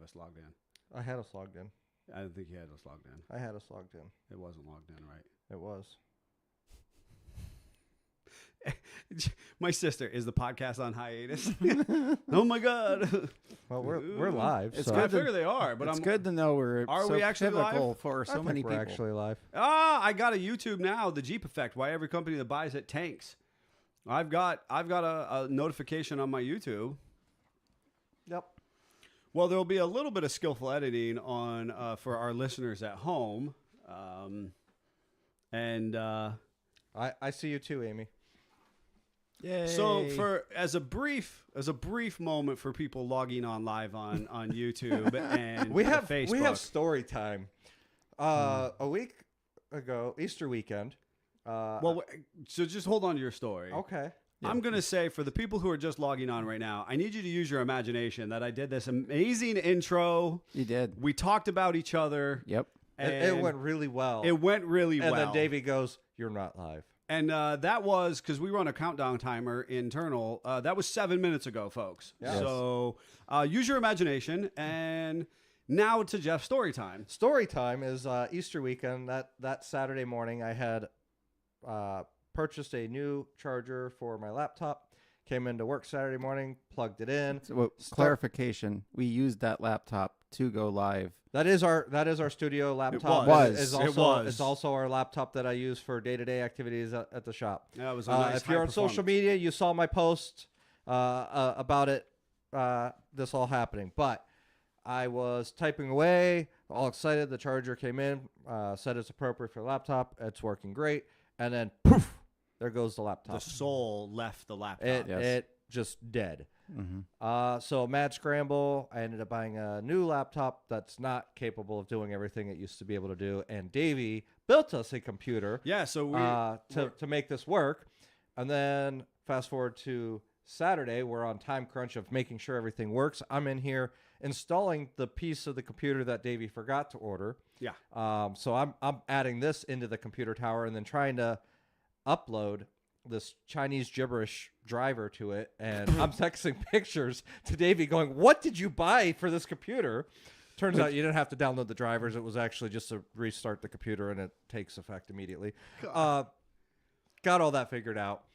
us logged in. I had us logged in. I didn't think you had us logged in. I had us logged in. It wasn't logged in, right? It was. My sister, is the podcast on hiatus? Oh my god! Well, we're live. It's so I good to- figure they are, but It's I'm good to know we're Are so we actually pivotal live? for I so think many we're people. actually live. I got a YouTube now. The Jeep Effect. Why every company that buys it tanks. I've got a notification on my YouTube. Yep. Well, there'll be a little bit of skillful editing on for our listeners at home, and I see you too, Amy. Yay. so for as a brief moment for people logging on live on YouTube and We have Facebook. story time. A week ago, Easter weekend. Well, so just hold on to your story. Okay. I'm going to say for the people who are just logging on right now, I need you to use your imagination that I did this amazing intro. You did. We talked about each other. Yep. It And went really well. It went really and well. then Davey goes, "You're not live." And that was because we run a countdown timer internal. That was 7 minutes ago, folks. Yes. So use your imagination. And now to Jeff's story time. Story time is Easter weekend. That Saturday morning, I had purchased a new charger for my laptop. Came into work Saturday morning, plugged it in. So, clarification: we used that laptop to go live. That is our studio laptop. was. It It was. It's also our laptop that I use for day-to-day activities at the shop. That was a nice If you're on social media, you saw my post about it. This all happening, but I was typing away, all excited. The charger came in, said it's appropriate for the laptop. It's working great, and then poof, there goes the laptop. The soul left the laptop. It just dead. Mm-hmm. So mad scramble. I ended up buying a new laptop that's not capable of doing everything it used to be able to do. And Davey built us a computer Yeah, so to make this work. And then fast forward to Saturday, we're on time crunch of making sure everything works. I'm in here installing the piece of the computer that Davey forgot to order. Yeah. So I'm adding this into the computer tower and then trying to upload this Chinese gibberish driver to it, and I'm texting pictures to Davey going, "What did you buy for this computer?" Turns out you didn't have to download the drivers. It was actually just to restart the computer, and it takes effect immediately. Got all that figured out,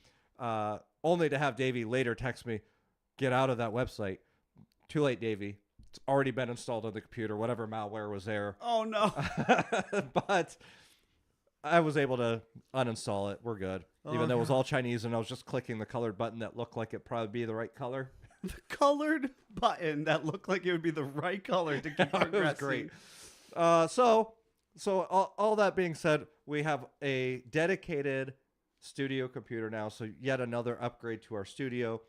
only to have Davey later text me, "Get out of that website." Too late, Davey. It's already been installed on the computer. Whatever malware was there. Oh, no. But I was able to uninstall it. We're good. Even though it was all Chinese and I was just clicking the colored button that looked like it probably be the right color. The colored button that looked like it would be the right color to keep progressing. It was great. So all that being said, we have a dedicated studio computer now. So yet another upgrade to our studio.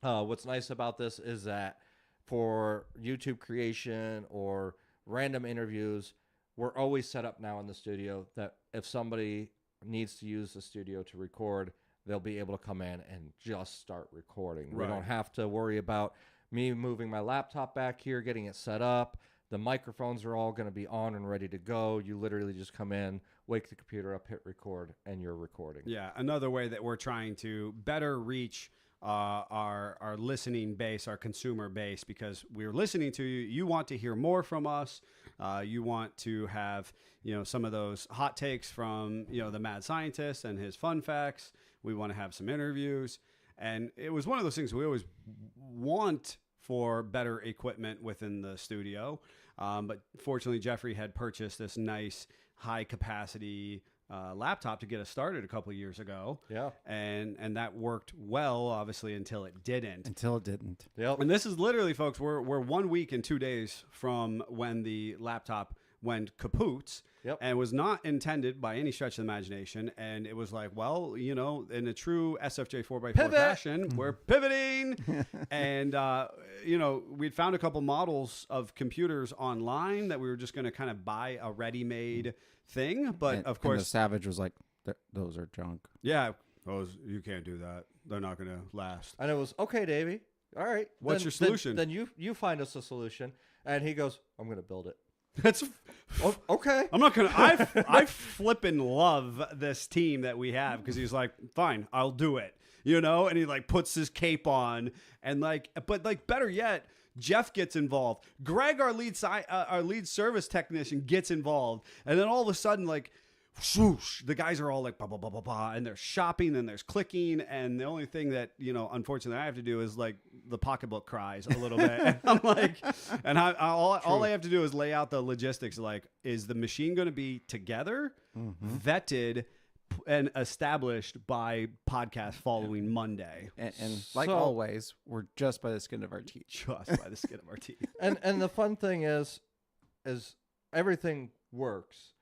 What's nice about this is that for YouTube creation or random interviews, we're always set up now in the studio that if somebody needs to use the studio to record, they'll be able to come in and just start recording. Right. We don't have to worry about me moving my laptop back here, getting it set up. The microphones are all going to be on and ready to go. You literally just come in, wake the computer up, hit record, and you're recording. Yeah, another way that we're trying to better reach our listening base, our consumer base, because we're listening to you. You want to hear more from us. You want to have, some of those hot takes from, the mad scientist and his fun facts. We want to have some interviews. And it was one of those things we always want for better equipment within the studio. But fortunately, Jeffrey had purchased this nice high capacity laptop to get us started a couple of years ago. Yeah. And that worked well, obviously, until it didn't. Until it didn't. Yep. And this is literally, folks, we're 1 week and 2 days from when the laptop went kaput. Yep. And was not intended by any stretch of the imagination. And it was like, well, in a true SFJ 4x4 Pivot. fashion, we're pivoting. And, we'd found a couple models of computers online that we were just going to kind of buy a ready-made thing. But, And- of course, and the Savage was like, "Those are junk." yeah, you can't do that. They're not going to last. And it was, "Okay, Davey. All right. What's your solution?" Then you find us a solution." And he goes, "I'm going to build it." That's Oh, okay. I'm not gonna. I flippin' love this team that we have because he's like, fine, I'll do it, and he like puts his cape on and but better yet, Jeff gets involved. Greg, our lead service technician, gets involved. And then all of a sudden, like, swoosh, the guys are all like, bah, bah, bah, bah, bah, and there's shopping and there's clicking. And the only thing that, unfortunately I have to do is like the pocketbook cries a little bit. And I'm like, and all I have to do is lay out the logistics. Like, is the machine going to be together, vetted, and established by podcast following Monday? And like So- always, we're just by the skin of our teeth. Just by the skin of our teeth. And the fun thing is everything works.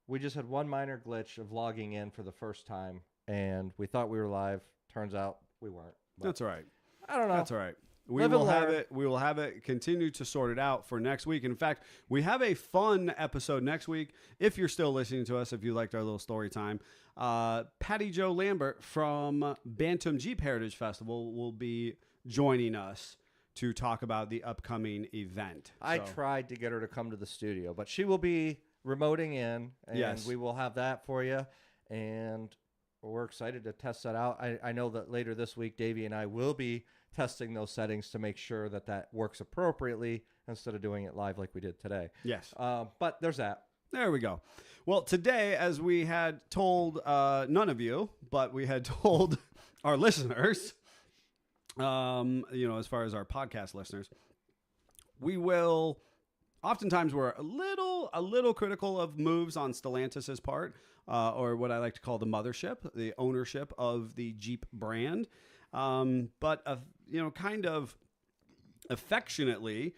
We just had one minor glitch of logging in for the first time, and we thought we were live. Turns out we weren't. But That's all right. I don't know. That's all right. We Live and will have learn. it. We will have it continue to sort it out for next week. In fact, we have a fun episode next week. If you're still listening to us, if you liked our little story time, Patty Jo Lambert from Bantam Jeep Heritage Festival will be joining us to talk about the upcoming event. I So- tried to get her to come to the studio, but she will be remoting in, and Yes. we will have that for you. And we're excited to test that out. I know that later this week, Davey and I will be testing those settings to make sure that that works appropriately instead of doing it live like we did today. Yes. But there's that. There we go. Well, today, as we had told none of you, but we had told our listeners, as far as our podcast listeners, we will. Oftentimes, we're a little critical of moves on Stellantis's part, or what I like to call the mothership, the ownership of the Jeep brand. But kind of affectionately,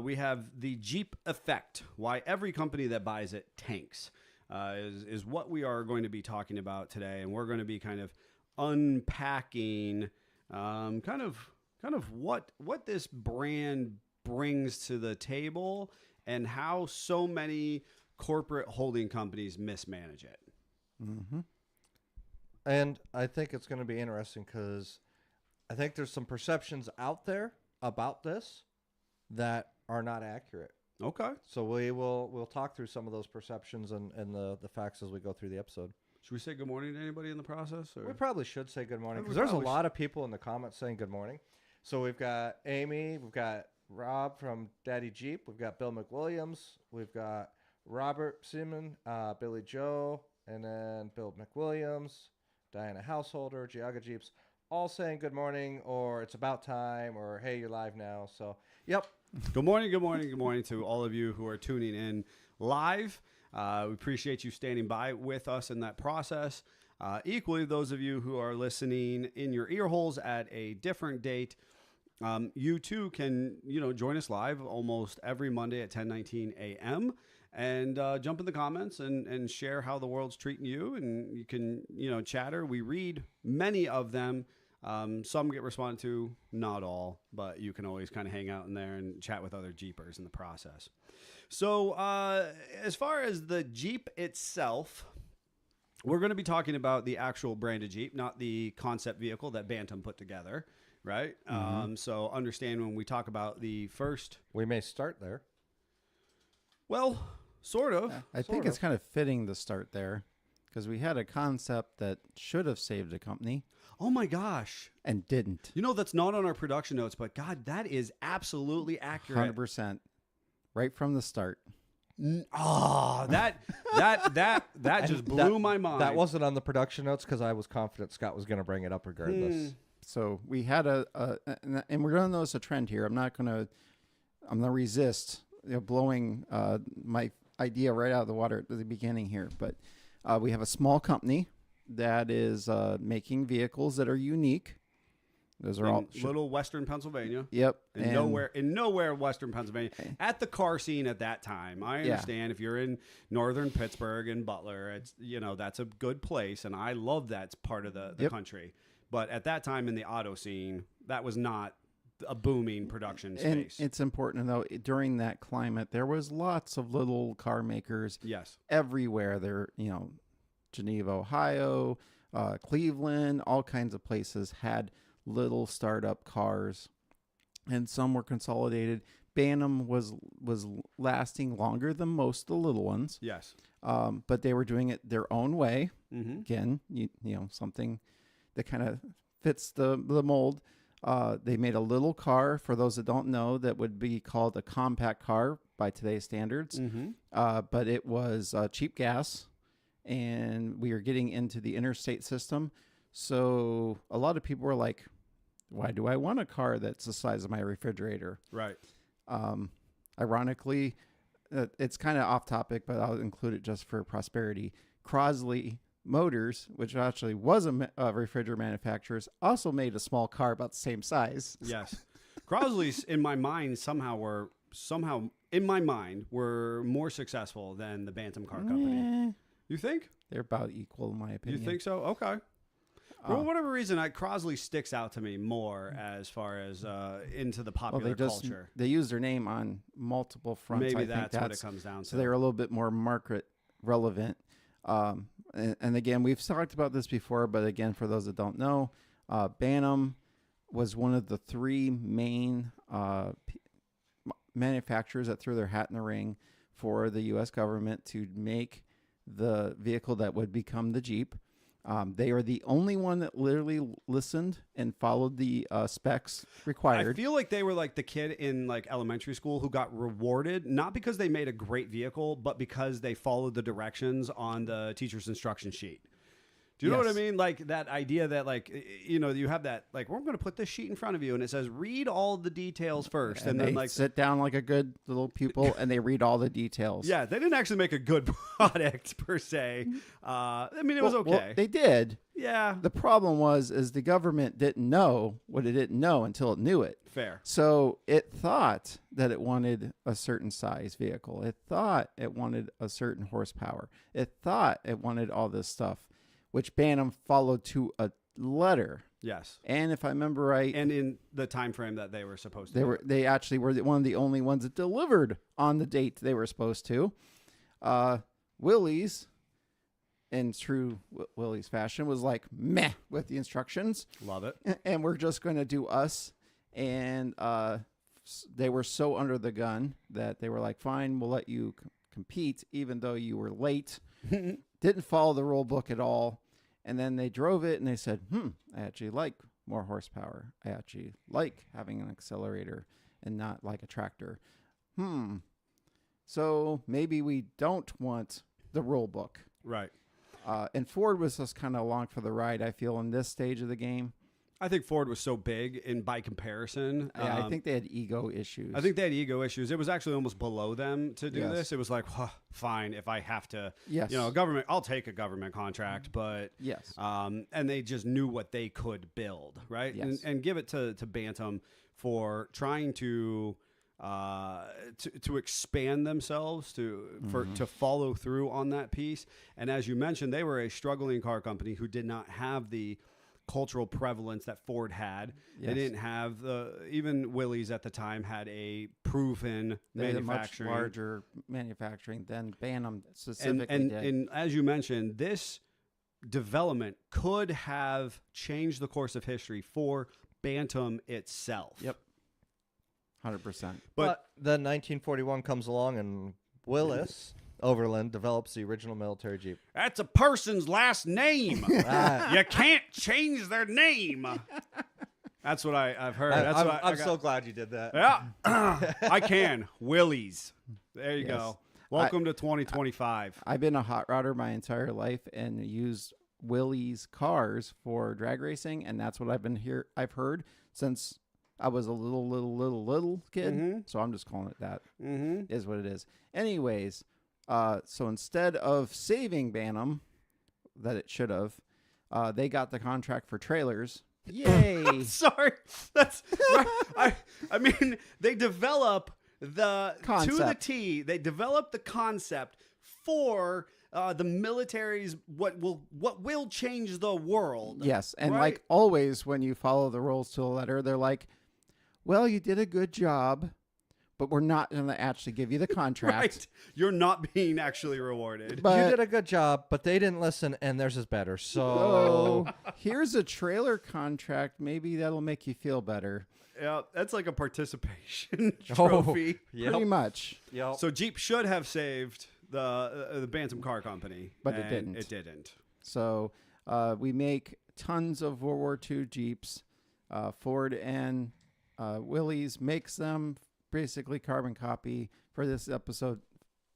we have the Jeep effect. Why every company that buys it tanks is what we are going to be talking about today, and we're going to be kind of unpacking kind of what this brand brings to the table and how so many corporate holding companies mismanage it. Mm-hmm. And I think it's going to be interesting because I think there's some perceptions out there about this that are not accurate. Okay. So we'll talk through some of those perceptions and the facts as we go through the episode. Should we say good morning to anybody in the process? Or? We probably should say good morning We because there's a probably lot of people in the comments saying good morning. So we've got Amy, we've got Rob from Daddy Jeep, we've got Bill McWilliams, we've got Robert Simon, Billy Joe, and then Bill McWilliams, Diana Householder, Giaga Jeeps, all saying good morning or it's about time or hey, you're live now. So, yep. Good morning to all of you who are tuning in live. We appreciate you standing by with us in that process. Equally, those of you who are listening in your ear holes at a different date, you too can, join us live almost every Monday at 10:19 a.m. and jump in the comments and share how the world's treating you. And you can, chatter. We read many of them. Some get responded to, not all, but you can always kind of hang out in there and chat with other Jeepers in the process. So as far as the Jeep itself, we're going to be talking about the actual branded Jeep, not the concept vehicle that Bantam put together, right? So understand when we talk about the first, We may start there. well, sort of. I think it's kind of fitting to start there because we had a concept that should have saved a company Oh my gosh. and didn't. That's not on our production notes, but God, that is absolutely accurate. 100%. Right from the start. That just blew my mind. That wasn't on the production notes because I was confident Scott was going to bring it up regardless. So we had and we're going to notice a trend here. I'm going to resist blowing my idea right out of the water at the beginning here. But we have a small company that is making vehicles that are unique. Those are all little Western Pennsylvania. Yep. In nowhere Western Pennsylvania. At the car scene at that time. I understand if you're in northern Pittsburgh and Butler, it's that's a good place, and I love that part of the country. But at that time in the auto scene, that was not a booming production and space. it's important to know during that climate there was lots of little car makers Yes. everywhere. There, Geneva, Ohio, Cleveland, all kinds of places had little startup cars, and some were consolidated. Bantam was lasting longer than most of the little ones, Yes. but they were doing it their own way. Mm-hmm. Again, something that kind of fits the mold. They made a little car, for those that don't know, that would be called a compact car by today's standards. But it was cheap gas, and we were getting into the interstate system. So a lot of people were like, why do I want a car that's the size of my refrigerator? Right. Ironically, it's kind of off topic, but I'll include it just for prosperity. Crosley Motors, which actually was a refrigerator manufacturer, also made a small car about the same size. Yes. Crosley's in my mind were more successful than the Bantam Car Company. You think? They're about equal, in my opinion. You think so? Okay. For whatever reason, Crosley sticks out to me more as far as into the popular culture. They use their name on multiple fronts. Maybe I think that's what it comes down to. So they're a little bit more market relevant. And again, we've talked about this before, but again, for those that don't know, Bantam was one of the three main manufacturers that threw their hat in the ring for the U.S. government to make the vehicle that would become the Jeep. They are the only one that literally listened and followed the specs required. I feel like they were like the kid in like elementary school who got rewarded, not because they made a great vehicle, but because they followed the directions on the teacher's instruction sheet. Do you know what I mean? Like that idea that like, you have that, like, we're going to put this sheet in front of you and it says, read all the details first. And then they like sit down like a good little pupil and they read all the details. Yeah. They didn't actually make a good product per se. I mean, it was okay. Well, they did. Yeah. The problem is the government didn't know what it didn't know until it knew it. Fair. So it thought that it wanted a certain size vehicle. It thought it wanted a certain horsepower. It thought it wanted all this stuff, which Bantam followed to a letter. Yes. And if I remember right, and in the time frame that they were supposed to. They actually were one of the only ones that delivered on the date they were supposed to. Willys, in true Willys fashion, was like meh with the instructions. Love it. And we're just going to do us. And they were so under the gun that they were like, fine, we'll let you compete even though you were late. Didn't follow the rule book at all. And then they drove it and they said, I actually like more horsepower. I actually like having an accelerator and not like a tractor. So maybe we don't want the rule book. Right. And Ford was just kind of along for the ride, I feel, in this stage of the game. I think Ford was so big and by comparison. Yeah, I think they had ego issues. I think they had ego issues. It was actually almost below them to do this. It was like, fine, if I have to, government, I'll take a government contract, but and they just knew what they could build, right? Yes. And give it to Bantam for trying to expand themselves to follow through on that piece. And as you mentioned, they were a struggling car company who did not have the cultural prevalence that Ford had. They didn't have even Willys at the time had a proven manufacturing, much larger manufacturing than Bantam specifically did. And as you mentioned, this development could have changed the course of history for Bantam itself. Yep. 100%. But then 1941 comes along and Willis Overland develops the original military Jeep. That's a person's last name. You can't change their name. That's what I've heard. I'm so glad you did that. Yeah, I can. Willys. There you go. Welcome to 2025. I've been a hot rodder my entire life and used Willys cars for drag racing, and that's what I've heard since I was a little kid. So I'm just calling it that. Is what it is. Anyways. So instead of saving Bantam, that it should have, they got the contract for trailers. Yay! Sorry, that's right. I mean, they develop the concept to the T. They develop the concept for the military's what will change the world. Yes, and like always, when you follow the rules to the letter, they're like, "Well, you did a good job." But we're not going to actually give you the contract. Right. You're not being actually rewarded. But you did a good job, but they didn't listen, and theirs is better. So here's a trailer contract. Maybe that'll make you feel better. Yeah, that's like a participation trophy. Pretty much. Yep. So Jeep should have saved the Bantam Car Company. But it didn't. It didn't. So we make tons of World War II Jeeps. Ford and Willys makes them, basically carbon copy for this episode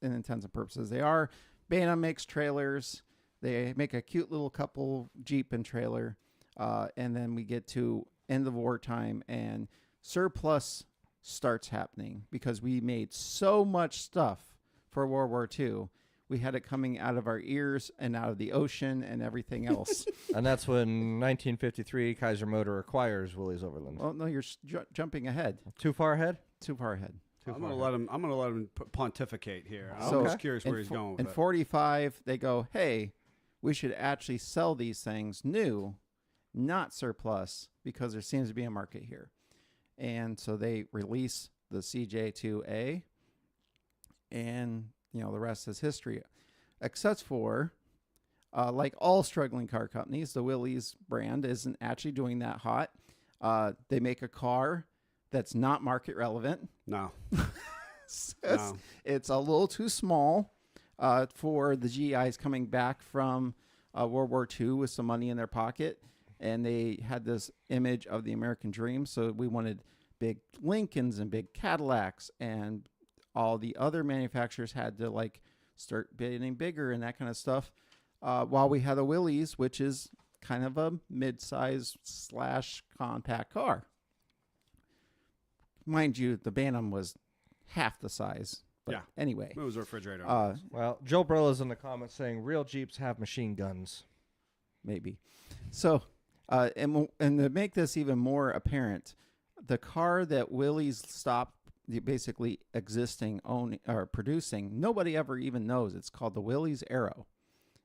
in intents and purposes. They are. Bana makes trailers. They make a cute little couple Jeep and trailer. And then we get to end of wartime and surplus starts happening because we made so much stuff for World War II. We had it coming out of our ears and out of the ocean and everything else. And that's when 1953 Kaiser Motor acquires Willys Overland. Well, no, you're jumping ahead. Too far ahead? Too far ahead. I'm gonna let him pontificate here. I'm So, just curious where he's going with in it. 45, they go, hey, we should actually sell these things new, not surplus, because there seems to be a market here. And so they release the CJ2A, and the rest is history. Except for, like all struggling car companies, the Willys brand isn't actually doing that hot. They make a car that's not market relevant. No. It's a little too small for the GIs coming back from World War II with some money in their pocket. And they had this image of the American dream. So we wanted big Lincolns and big Cadillacs, and all the other manufacturers had to start bidding bigger and that kind of stuff. While we had a Willys, which is kind of a mid-size / compact car. Mind you, the Bantam was half the size. But Yeah. anyway. It was a refrigerator. Well, Joe Brilla's in the comments saying real Jeeps have machine guns. Maybe. So, and to make this even more apparent, the car that Willys stopped basically existing, owning, or producing, nobody ever even knows. It's called the Willys Arrow.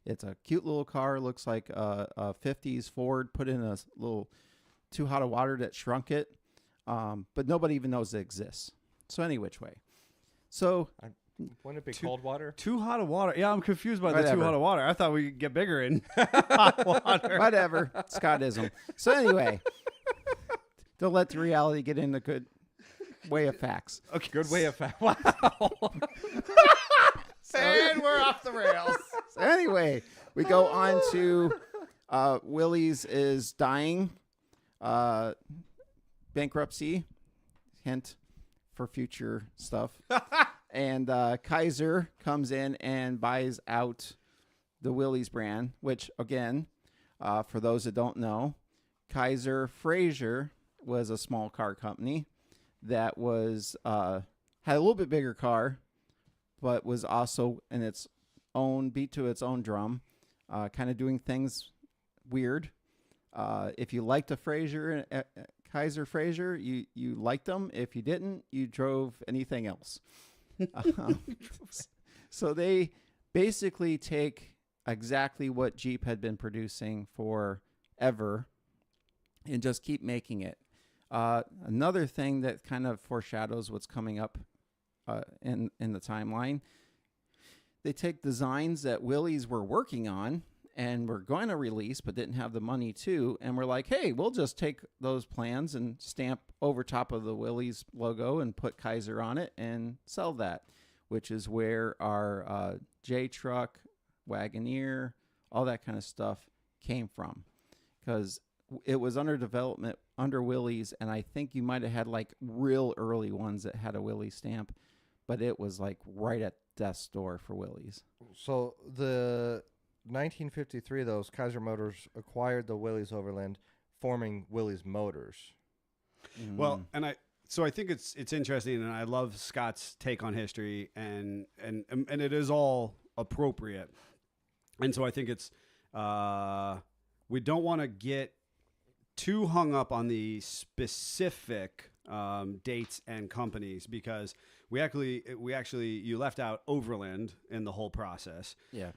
It's a cute little car. Looks like a 50s Ford put in a little too hot of water that shrunk it. But nobody even knows it exists. So any which way. So Wouldn't it be cold water? Too hot of water. Yeah, I'm confused by the Whatever. too hot of water. I thought we could get bigger in hot water. whatever, Scottism. So anyway, don't let the reality get in the good way of facts. Okay. Good way of wow. And we're off the rails. So anyway, we go on to Willys is dying. Bankruptcy. Hint for future stuff. And Kaiser comes in and buys out the Willys brand, which, again, for those that don't know, Kaiser Fraser was a small car company that was had a little bit bigger car, but was also in its own beat to its own drum, kind of doing things weird. If you liked a Fraser, Kaiser Fraser, you liked them. If you didn't, you drove anything else. So they basically take exactly what Jeep had been producing forever and just keep making it. Another thing that kind of foreshadows what's coming up in the timeline, they take designs that Willys were working on and were going to release but didn't have the money to, and we're like, hey, we'll just take those plans and stamp over top of the Willys logo and put Kaiser on it and sell that, which is where our J-Truck, Wagoneer, all that kind of stuff came from, because it was under development under Willys, and I think you might have had real early ones that had a Willys stamp, but it was right at death's door for Willys. So the 1953, those Kaiser Motors acquired the Willys Overland, forming Willys Motors. Well, and I think it's interesting, and I love Scott's take on history, and it is all appropriate. And so I think it's we don't want to get too hung up on the specific dates and companies, because we actually you left out Overland in the whole process. Yeah.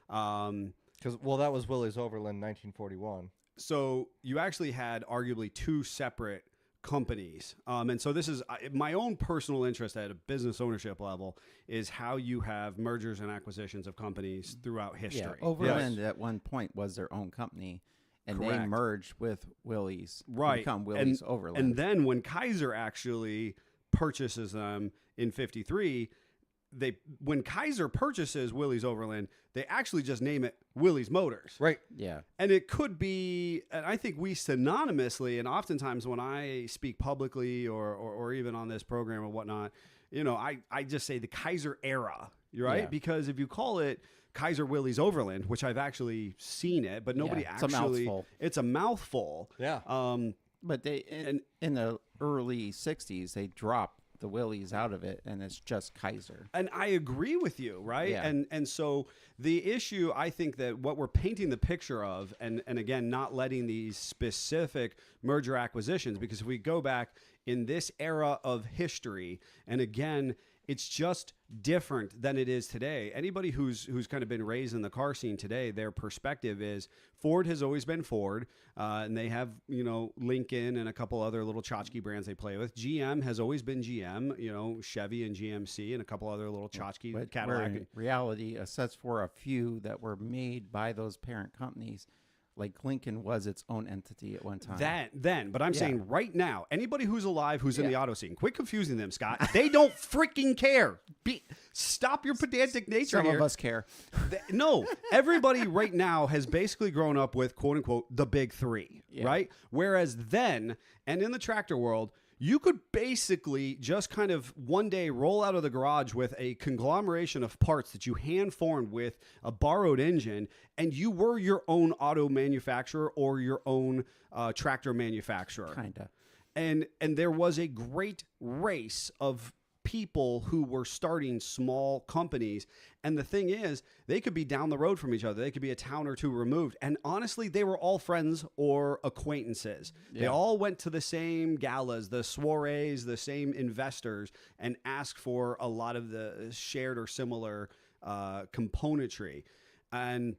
Because that was Willys Overland 1941. So you actually had arguably two separate companies. And so this is my own personal interest at a business ownership level, is how you have mergers and acquisitions of companies throughout history. Yeah, Overland at one point was their own company, and Correct. they merged with Willys to Right. become Willys Overland. And then when Kaiser actually purchases them in 53, they when Kaiser purchases Willys Overland, they actually just name it Willys Motors. Right. Yeah. And it could be, and I think we synonymously, and oftentimes when I speak publicly or even on this program or whatnot, I just say the Kaiser era, right? Yeah. Because if you call it Kaiser Willys Overland, which I've actually seen it, but nobody Yeah, it's a actually, mouthful. it's a mouthful. Yeah. But in the early 60s, they dropped the Willys out of it, and it's just Kaiser. And I agree with you, right? Yeah. And so the issue, I think that what we're painting the picture of, and again, not letting these specific merger acquisitions, because if we go back in this era of history, and again, it's just different than it is today. Anybody who's kind of been raised in the car scene today, their perspective is Ford has always been Ford, and they have Lincoln and a couple other little tchotchke brands they play with. GM has always been GM, Chevy and GMC and a couple other little tchotchke But Cadillac. where in reality, except for a few that were made by those parent companies, like Lincoln was its own entity at one time. But I'm Yeah. saying right now, anybody who's alive who's in Yeah. the auto scene, quit confusing them, Scott. They don't freaking care. Stop your pedantic nature Some here. of us care. No, everybody right now has basically grown up with quote unquote the big three, Yeah. right? Whereas then, and in the tractor world, you could basically just kind of one day roll out of the garage with a conglomeration of parts that you hand formed with a borrowed engine, and you were your own auto manufacturer or your own tractor manufacturer. Kinda. And there was a great race of people who were starting small companies. And the thing is, they could be down the road from each other. They could be a town or two removed. And honestly, they were all friends or acquaintances. They Yeah. all went to the same galas, the soirees, the same investors, and asked for a lot of the shared or similar componentry. And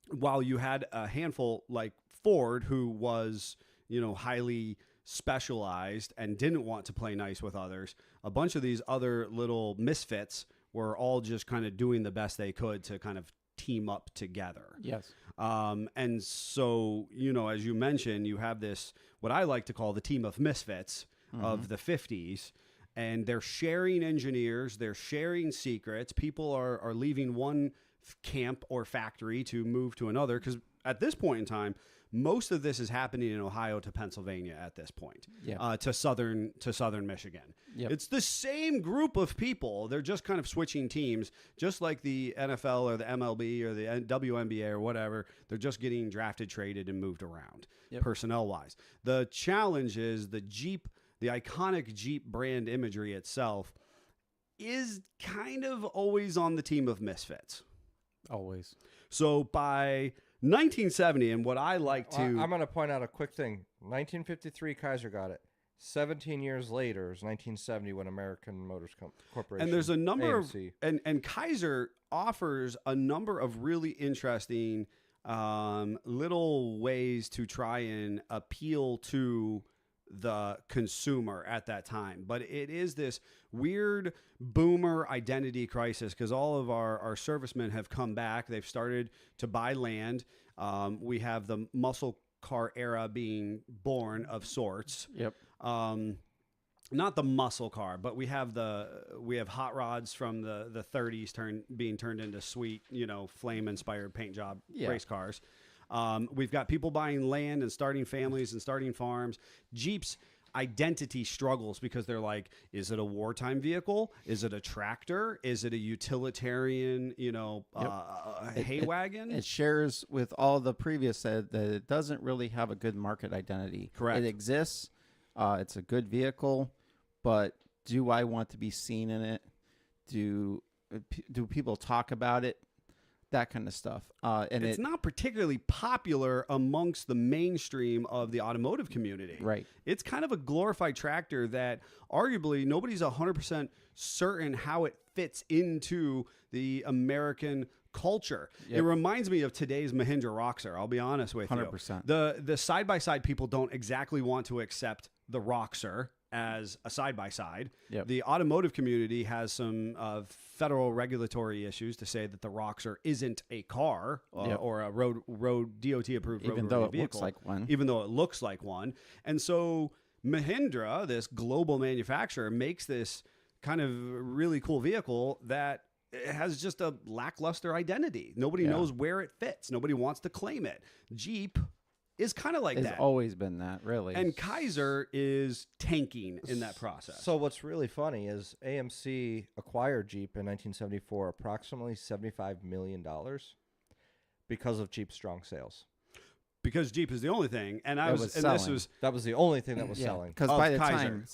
while you had a handful like Ford, who was, highly specialized and didn't want to play nice with others, a bunch of these other little misfits were all just kind of doing the best they could to kind of team up together. Yes. And so, as you mentioned, you have this, what I like to call the team of misfits of the 50s, and they're sharing engineers, they're sharing secrets. People are leaving one camp or factory to move to another, because at this point in time, most of this is happening in Ohio to Pennsylvania at this point, Yeah. to southern Michigan. Yep. It's the same group of people. They're just kind of switching teams, just like the NFL or the MLB or the WNBA or whatever. They're just getting drafted, traded, and moved around Yep. personnel-wise. The challenge is the iconic Jeep brand imagery itself is kind of always on the team of misfits. Always. So by 1970, and what I like to... I'm going to point out a quick thing. 1953, Kaiser got it. 17 years later is 1970 when American Motors Corporation. And there's a number AMC. of... And Kaiser offers a number of really interesting little ways to try and appeal to the consumer at that time. But it is this weird boomer identity crisis, because all of our servicemen have come back. They've started to buy land. We have the muscle car era being born of sorts. Yep. Not the muscle car, but we have hot rods from the 30s being turned into sweet, flame inspired paint job Yeah. race cars. We've got people buying land and starting families and starting farms. Jeep's identity struggles because they're like, is it a wartime vehicle? Is it a tractor? Is it a utilitarian, hay wagon? It shares with all the previous that it doesn't really have a good market identity. Correct. It exists. It's a good vehicle, but do I want to be seen in it? Do people talk about it? That kind of stuff. And it's not particularly popular amongst the mainstream of the automotive community. Right. It's kind of a glorified tractor that arguably nobody's 100% certain how it fits into the American culture. Yep. It reminds me of today's Mahindra Roxor. I'll be honest with 100%. you. The side-by-side people don't exactly want to accept the Roxor as a side-by-side. Yep. The automotive community has some federal regulatory issues to say that the Roxor isn't a car Yep. or a road DOT approved road Even though it vehicle, looks like one. even though it looks like one. And so Mahindra, this global manufacturer, makes this kind of really cool vehicle that has just a lackluster identity. Nobody knows where it fits. Nobody wants to claim it. Jeep is kind of like It's that. always been that, really. And Kaiser is tanking in that process. So what's really funny is AMC acquired Jeep in 1974, approximately $75 million because of Jeep's strong sales. Because Jeep is the only thing, and That was selling. That was the only thing that was yeah, selling. because Of by the Kaiser. time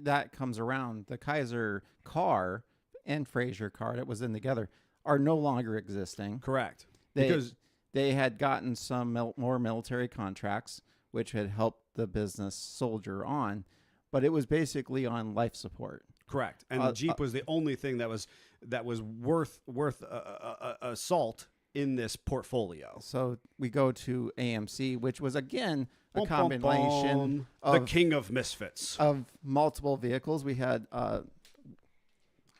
that comes around, the Kaiser car and Fraser car that was in together are no longer existing. correct. Because they had gotten some more military contracts, which had helped the business soldier on, but it was basically on life support. Correct. And Jeep was the only thing that was worth a salt in this portfolio. So we go to AMC, which was again a Bum, bum, combination bum. The of king of misfits. of multiple vehicles. We had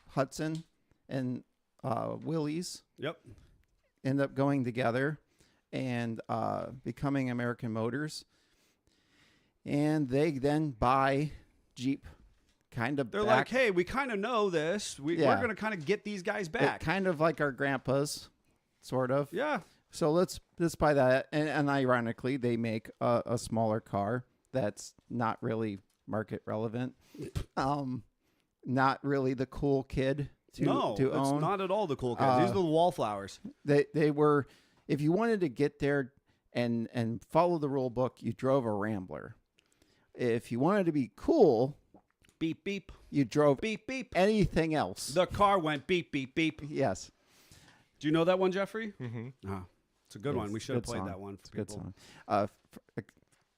Hudson and Willys Yep. end up going together and becoming American Motors. And they then buy Jeep kind of They're back. like, hey, we kind of know this. We're Yeah. going to kind of get these guys back. Kind of like our grandpas, sort of. Yeah. So let's buy that. And ironically, they make a smaller car that's not really market relevant. Not really the cool kid to It's own. not at all the cool guys. These are the wallflowers. They were, if you wanted to get there and follow the rule book, you drove a Rambler. If you wanted to be cool, Beep, beep. you drove Beep, beep. anything else. The car went beep, beep, beep. Yes. Do you know that one, Jeffrey? Mm-hmm. Oh, it's a good one. We should have Good played song. that one for It's a good people. song.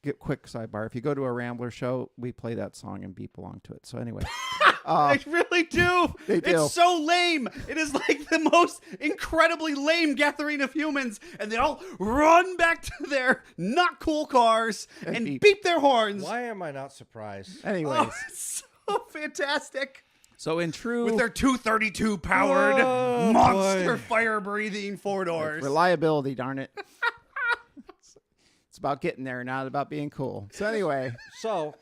Get quick sidebar. If you go to a Rambler show, we play that song and beep along to it. So anyway, They really do. They do. It's so lame. It is like the most incredibly lame gathering of humans, and they all run back to their not cool cars and beep. beep their horns. Why am I not surprised? anyways. Oh, it's so fantastic. So in true With their 232 powered Oh, monster boy. fire breathing four doors. reliability, darn it. It's about getting there, not about being cool. So anyway, So,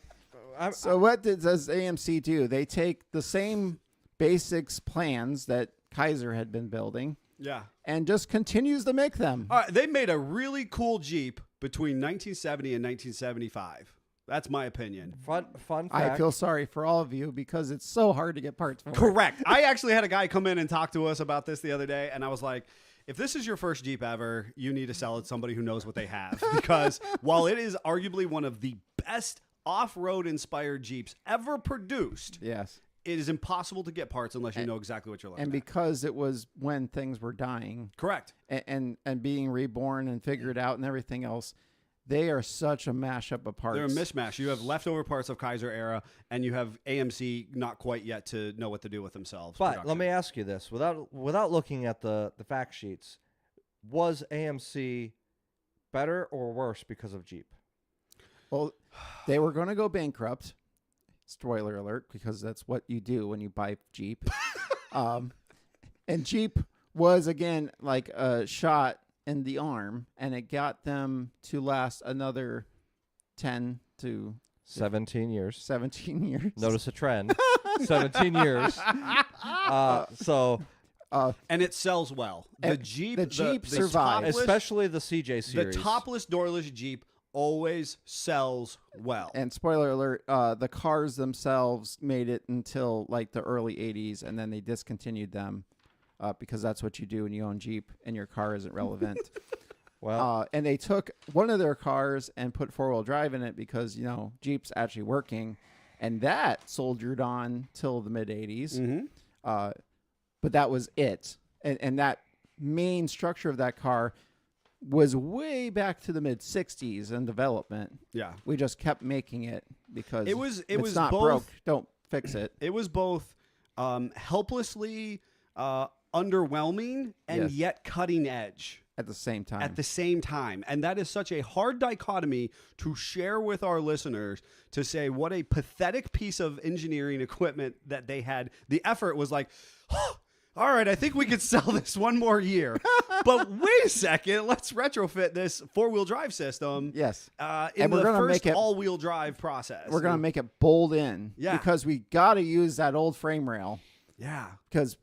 so what does AMC do? They take the same basics plans that Kaiser had been building Yeah. and just continues to make them. All right, they made a really cool Jeep between 1970 and 1975. That's my opinion. fun fact. I feel sorry for all of you because it's so hard to get parts for. Correct. I actually had a guy come in and talk to us about this the other day, and I was like, if this is your first Jeep ever, you need to sell it to somebody who knows what they have. Because while it is arguably one of the best off-road inspired Jeeps ever produced, Yes. it is impossible to get parts unless you know exactly what you're looking And at. because it was when things were dying Correct. and being reborn and figured out and everything else, they are such a mashup of parts. They're a mishmash. You have leftover parts of Kaiser era, and you have AMC not quite yet to know what to do with themselves. But production. let me ask you this: without looking at the fact sheets, was AMC better or worse because of Jeep? Well, they were going to go bankrupt. Spoiler alert, because that's what you do when you buy Jeep. And Jeep was, again, like a shot in the arm, and it got them to last another 10 to 17 years. 17 years. Notice a trend. 17 years. So and it sells well. The And Jeep, the Jeep survived. topless- especially the CJ series. The topless doorless Jeep always sells well. And spoiler alert, the cars themselves made it until like the early 80s, and then they discontinued them because that's what you do when you own Jeep and your car isn't relevant. Well, And they took one of their cars and put four-wheel drive in it because, you know, Jeep's actually working. And that soldiered on till the mid-80s. Mm-hmm. But that was it. And that main structure of that car was way back to the mid-60s in development. Yeah. We just kept making it because It was if it's was not both broke, don't fix it. it was both helplessly underwhelming and Yes. yet cutting edge At the same time. at the same time. And that is such a hard dichotomy to share with our listeners, to say what a pathetic piece of engineering equipment that they had. The effort was like, all right, I think we could sell this one more year. But wait a second, let's retrofit this 4-wheel drive system. Yes. In And we're the gonna first make it- all-wheel drive process. We're going to make it bold in. Yeah. Because we got to use that old frame rail Yeah. because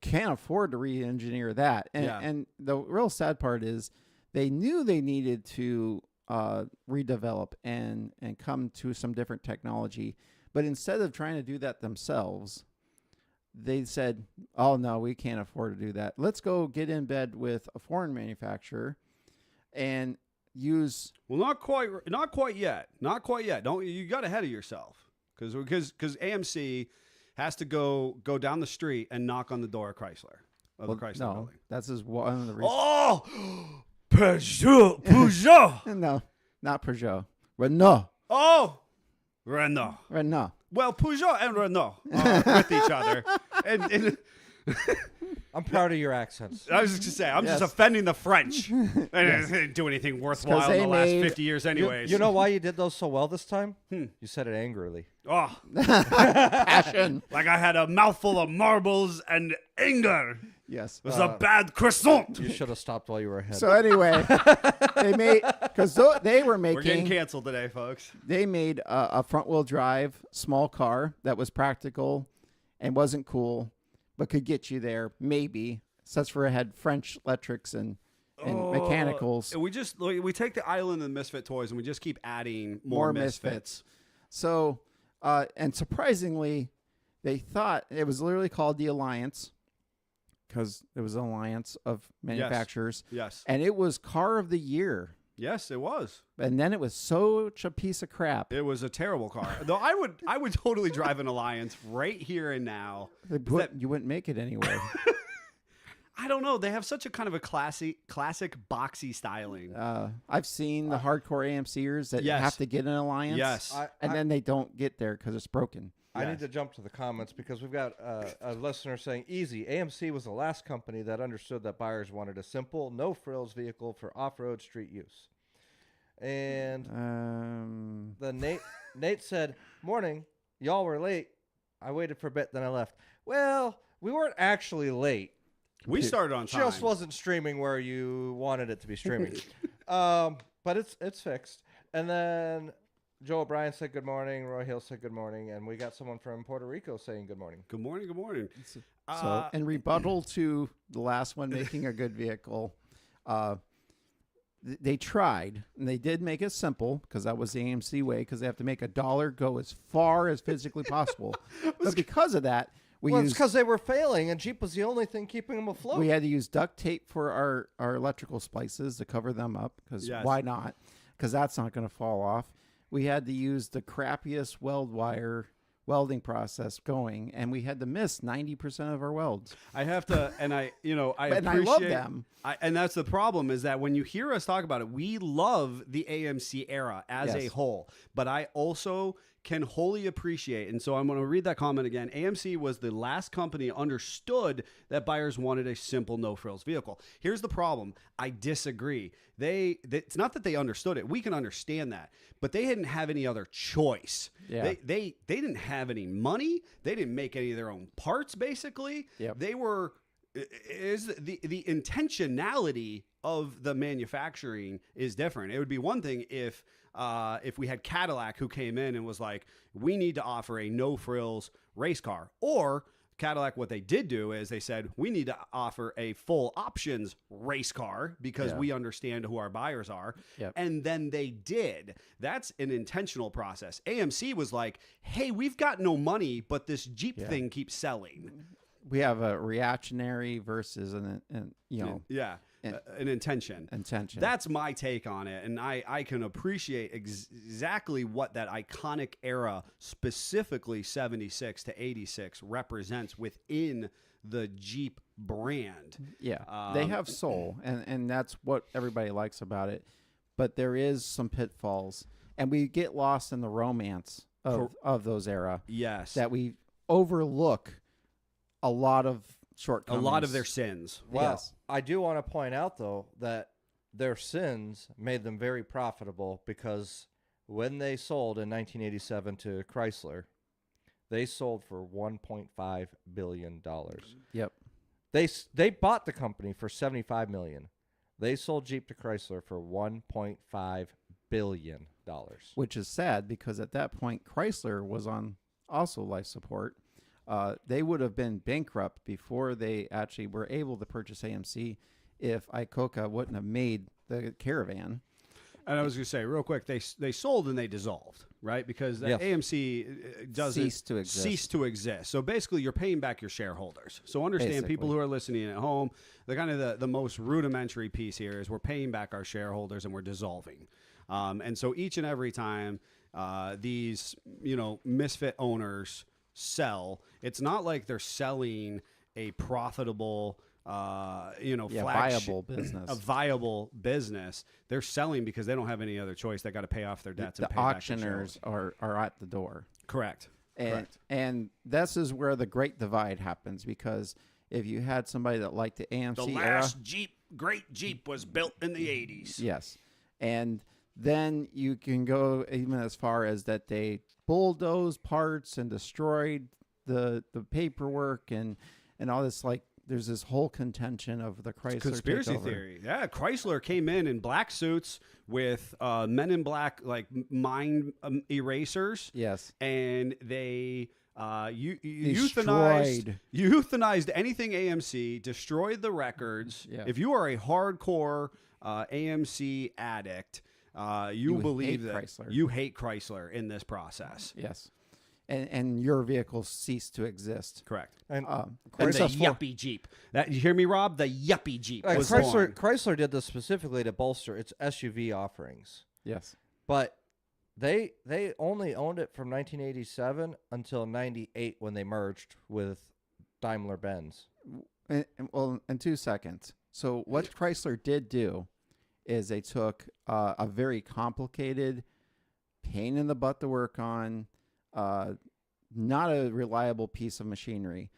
can't afford to re-engineer that. And, Yeah. and the real sad part is they knew they needed to redevelop and come to some different technology. But instead of trying to do that themselves, they said, oh, no, we can't afford to do that. Let's go get in bed with a foreign manufacturer and use Well, not quite yet. Not quite yet. Don't you got ahead of yourself because AMC has to go down the street and knock on the door of Chrysler of the Chrysler no, building. that's just one of the reasons. Oh, Peugeot. No, not Peugeot. Renault. Oh, Renault. Renault. Well, Peugeot and Renault with each other. And I'm proud of your accents. I was just gonna say, I'm just Yes. offending the French. They didn't do anything worthwhile in they the last made- 50 years, anyways. You know why you did those so well this time? Hmm. You said it angrily. Oh, Passion. like I had a mouthful of marbles and anger. Yes. It was a bad croissant. You should have stopped while you were ahead. So anyway, they made because they were We're getting making canceled today, folks. they made a front wheel drive small car that was practical and wasn't cool, but could get you there maybe. Such for it had French electrics and mechanicals. We take the island of Misfit toys and we just keep adding More more Misfits. misfits. So and surprisingly, they thought it was literally called the Alliance because it was an alliance of manufacturers, Yes. and it was car of the year. Yes, it was. And then it was such a piece of crap. It was a terrible car. Though I would totally drive an Alliance right here and now. You wouldn't make it anywhere. I don't know. They have such a kind of a classic boxy styling. I've seen the hardcore AMCers that Yes. have to get an Alliance. Yes. And then they don't get there because it's broken. I Yes. need to jump to the comments because we've got a listener saying, easy, AMC was the last company that understood that buyers wanted a simple, no-frills vehicle for off-road street use. And the Nate said, morning, y'all were late. I waited for a bit, then I left. Well, we weren't actually late. We started on time. Just wasn't streaming where you wanted it to be streaming. But it's fixed. And then Joe O'Brien said good morning. Roy Hill said good morning. And we got someone from Puerto Rico saying good morning. Good morning. Good morning. So, in rebuttal to the last one making a good vehicle, they tried, and they did make it simple because that was the AMC way because they have to make a dollar go as far as physically possible. But because of that, Well, it's because they were failing, and Jeep was the only thing keeping them afloat. we had to use duct tape for our electrical splices to cover them up because Yes. why not? Because that's not going to fall off. We had to use the crappiest weld wire welding process going, and we had to miss 90% of our welds. I have to, and I And I appreciate love them. And that's the problem is that when you hear us talk about it, we love the AMC era as a Yes. whole, but I also can wholly appreciate, and so I'm going to read that comment again. AMC was the last company understood that buyers wanted a simple no-frills vehicle. Here's the problem. I disagree. It's not that they understood it. We can understand that, but they didn't have any other choice. Yeah. They didn't have any money. They didn't make any of their own parts, basically. Yep. They were is the intentionality of the manufacturing is different. It would be one thing if we had Cadillac who came in and was like, we need to offer a no frills race car, or Cadillac, what they did do is they said, we need to offer a full options race car because Yeah. we understand who our buyers are. Yep. And then they did. That's an intentional process. AMC was like, hey, we've got no money, but this Jeep Yeah. thing keeps selling. We have a reactionary versus an Yeah. And- An intention. intention. That's my take on it. And I can appreciate exactly what that iconic era, specifically 76 to 86, represents within the Jeep brand. Yeah, they Um, have soul, and that's what everybody likes about it. But there is some pitfalls, and we get lost in the romance of those era Yes. that we overlook a lot of A shortcomings. lot of their sins. Well, Yes. I do want to point out, though, that their sins made them very profitable because when they sold in 1987 to Chrysler, they sold for $1.5 billion. Yep. They bought the company for $75 million. They sold Jeep to Chrysler for $1.5 billion. Which is sad because at that point Chrysler was on also life support. They would have been bankrupt before they actually were able to purchase AMC if Icoca wouldn't have made the Caravan. And I was going to say real quick, they sold and they dissolved, right? Because the Yes. AMC doesn't Cease to exist. So basically, you're paying back your shareholders. So understand, Basically. people who are listening at home, the kind of the most rudimentary piece here is we're paying back our shareholders and we're dissolving. And so each and every time these misfit owners sell, it's not like they're selling a profitable Viable business. a viable business. They're selling because they don't have any other choice. They got to pay off their debts. And The pay back their auctioners shareholders. are at the door. Correct. Correct. And this is where the great divide happens, because if you had somebody that liked the AMC era, great Jeep was built in the 80s. yes, and then you can go even as far as that they bulldozed parts and destroyed the paperwork and all this. Like, there's this whole contention of the Chrysler Conspiracy takeover. theory. Yeah, Chrysler came in black suits with Men in Black mind erasers. Yes, And they Destroyed. euthanized anything AMC, destroyed the records. Yeah. If you are a hardcore AMC addict, you believe hate that Chrysler. you hate Chrysler in this process. yes, and your vehicle ceased to exist. Correct. And And Chrysler the yuppie Jeep. That, you hear me, Rob? The yuppie Jeep was born. Chrysler did this specifically to bolster its SUV offerings, Yes. but they only owned it from 1987 until 98 when they merged with Daimler Benz. Well, in 2 seconds. So what Chrysler did do is they took a very complicated, pain in the butt to work on, not a reliable piece of machinery,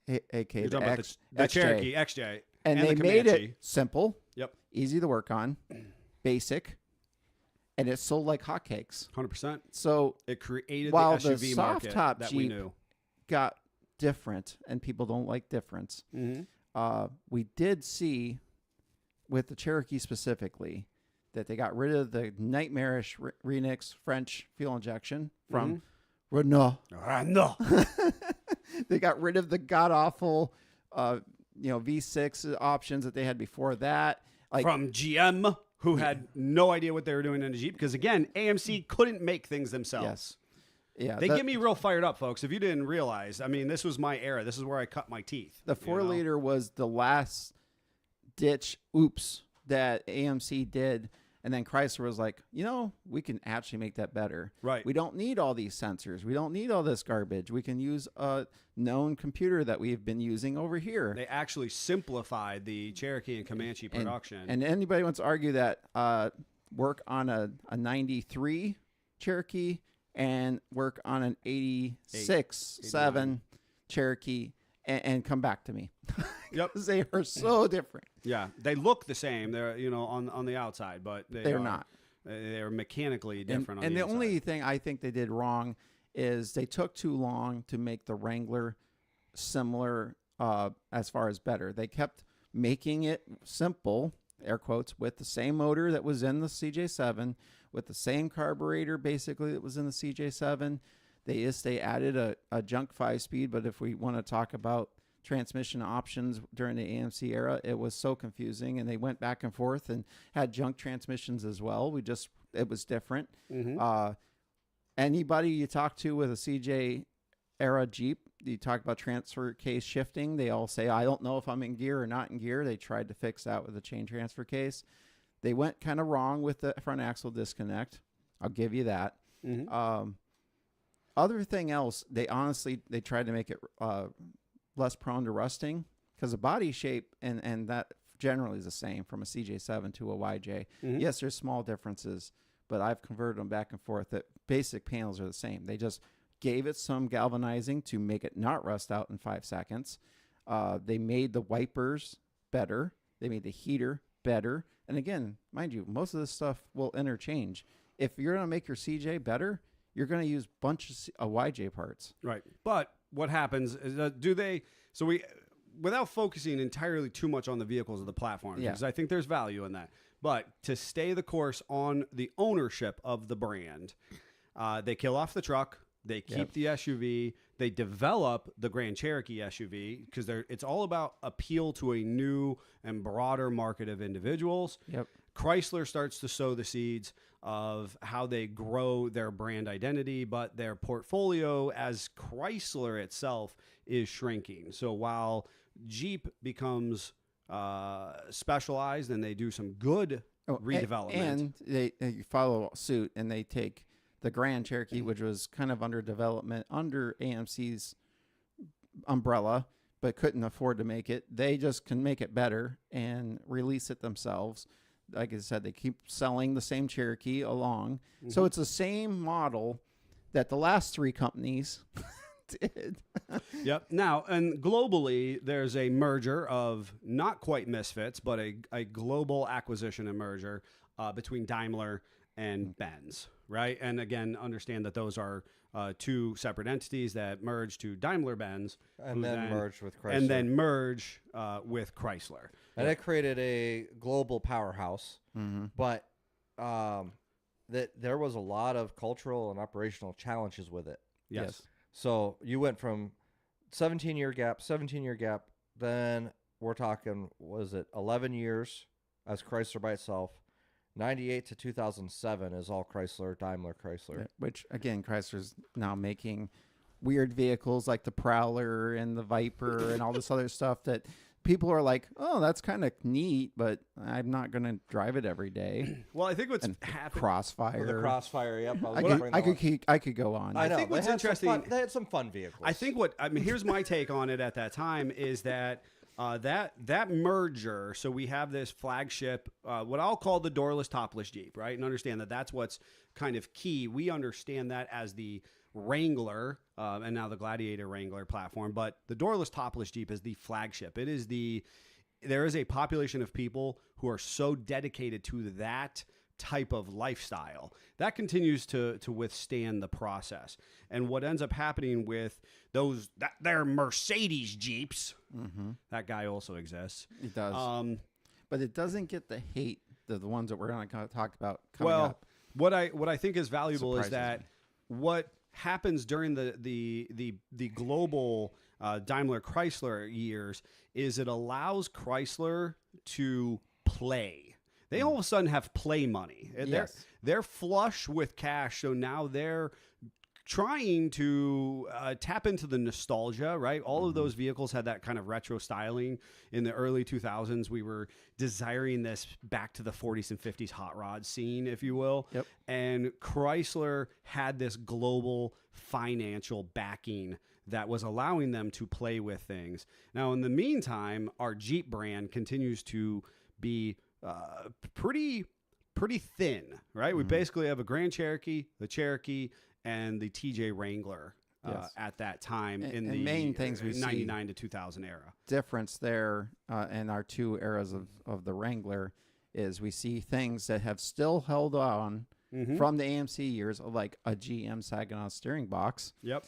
aka You're the, talking about X, the XJ. Cherokee, XJ. And the they made Comanche. it simple, Yep. easy to work on, basic, and it sold like hotcakes. 100%. So It created While the the SUV soft market top that we Jeep knew. got different, and people don't like difference. Mm-hmm. We did see with the Cherokee specifically that they got rid of the nightmarish Renix French fuel injection from Renault. No. They got rid of the god awful, V6 options that they had before that. Like, From GM, who had no idea what they were doing in a Jeep. Because again, AMC couldn't make things themselves. yeah, They get me real fired up, folks. If you didn't realize, I mean, this was my era. This is where I cut my teeth. The 4-liter was the last ditch oops that AMC did. And then Chrysler was like, we can actually make that better. Right. We don't need all these sensors. We don't need all this garbage. We can use a known computer that we've been using over here. They actually simplified the Cherokee and Comanche production. And anybody wants to argue that work on a 93 Cherokee and work on an 86, 7 Cherokee and come back to me. Yep. They are so different. Yeah, they look the same. They're on the outside, but They're not. They're mechanically different. And on the inside. only thing I think they did wrong is they took too long to make the Wrangler similar as far as better. They kept making it simple, air quotes, with the same motor that was in the CJ7, with the same carburetor basically that was in the CJ7. They added a junk 5-speed, but if we want to talk about transmission options during the AMC era, it was so confusing, and they went back and forth and had junk transmissions as well. It was different. Mm-hmm. Anybody you talk to with a CJ era Jeep, you talk about transfer case shifting, they all say, I don't know if I'm in gear or not in gear. They tried to fix that with a chain transfer case. They went kind of wrong with the front axle disconnect. I'll give you that. Mm-hmm. Other thing else, they tried to make it less prone to rusting, because the body shape and that generally is the same from a CJ7 to a YJ. Mhm. Yes, there's small differences, but I've converted them back and forth. That basic panels are the same. They just gave it some galvanizing to make it not rust out in 5 seconds. They made the wipers better. They made the heater better. And again, mind you, most of this stuff will interchange. If you're going to make your CJ better, you're going to use bunches of YJ parts. Right. But what happens is, without focusing entirely too much on the vehicles of the platforms, Yeah. because I think there's value in that. But to stay the course on the ownership of the brand, they kill off the truck. They keep Yep. the SUV. They develop the Grand Cherokee SUV because it's all about appeal to a new and broader market of individuals. Yep. Chrysler starts to sow the seeds of how they grow their brand identity, but their portfolio as Chrysler itself is shrinking. So while Jeep becomes specialized and they do some good redevelopment. And they follow suit and they take the Grand Cherokee, which was kind of under development under AMC's umbrella, but couldn't afford to make it. They just can make it better and release it themselves. Like I said, they keep selling the same Cherokee along. So it's the same model that the last three companies did. Yep. Now, and globally, there's a merger of not quite misfits, but a global acquisition and merger between Daimler and Benz, right? And again, understand that those are two separate entities that merge to Daimler-Benz. And then merge with Chrysler. And then merge with Chrysler. And it created a global powerhouse. But there was a lot of cultural and operational challenges with it. Yes. So you went from 17-year gap, then we're talking, was it 11 years as Chrysler by itself? 98 to 2007 is all Chrysler, Daimler, Chrysler. Which, again, Chrysler's now making weird vehicles like the Prowler and the Viper and all this other stuff that people are like, oh, that's kind of neat, but I'm not going to drive it every day. Well, I think what's And happened. Crossfire. The Crossfire, yep. I could go on. I know. think what's they had some interesting- they had some fun vehicles. I think here's my take on it at that time is that that merger. So we have this flagship, what I'll call the doorless, topless Jeep, right? And understand that that's what's kind of key. We understand that as the Wrangler and now the Gladiator Wrangler platform, but the doorless, topless Jeep is the flagship. It is there is a population of people who are so dedicated to that type of lifestyle that continues to withstand the process. And what ends up happening with they're Mercedes Jeeps, that guy also exists. It does. But it doesn't get the hate the ones that we're going to talk about coming Well, up. what I think is valuable is Surprises that me. what happens during the global Daimler Chrysler years is it allows Chrysler to play. They all of a sudden have play money. Yes. They're flush with cash, so now they're trying to tap into the nostalgia, right? All of those vehicles had that kind of retro styling. In the early 2000s, we were desiring this back to the 40s and 50s hot rod scene, if you will. Yep. And Chrysler had this global financial backing that was allowing them to play with things. Now, in the meantime, our Jeep brand continues to be pretty thin, right? We basically have a Grand Cherokee, the Cherokee, and the TJ Wrangler Yes. at that time in And the main things we see- 99 to 2000 era. Difference there in our two eras of the Wrangler is we see things that have still held on from the AMC years, like a GM Saginaw steering box. Yep.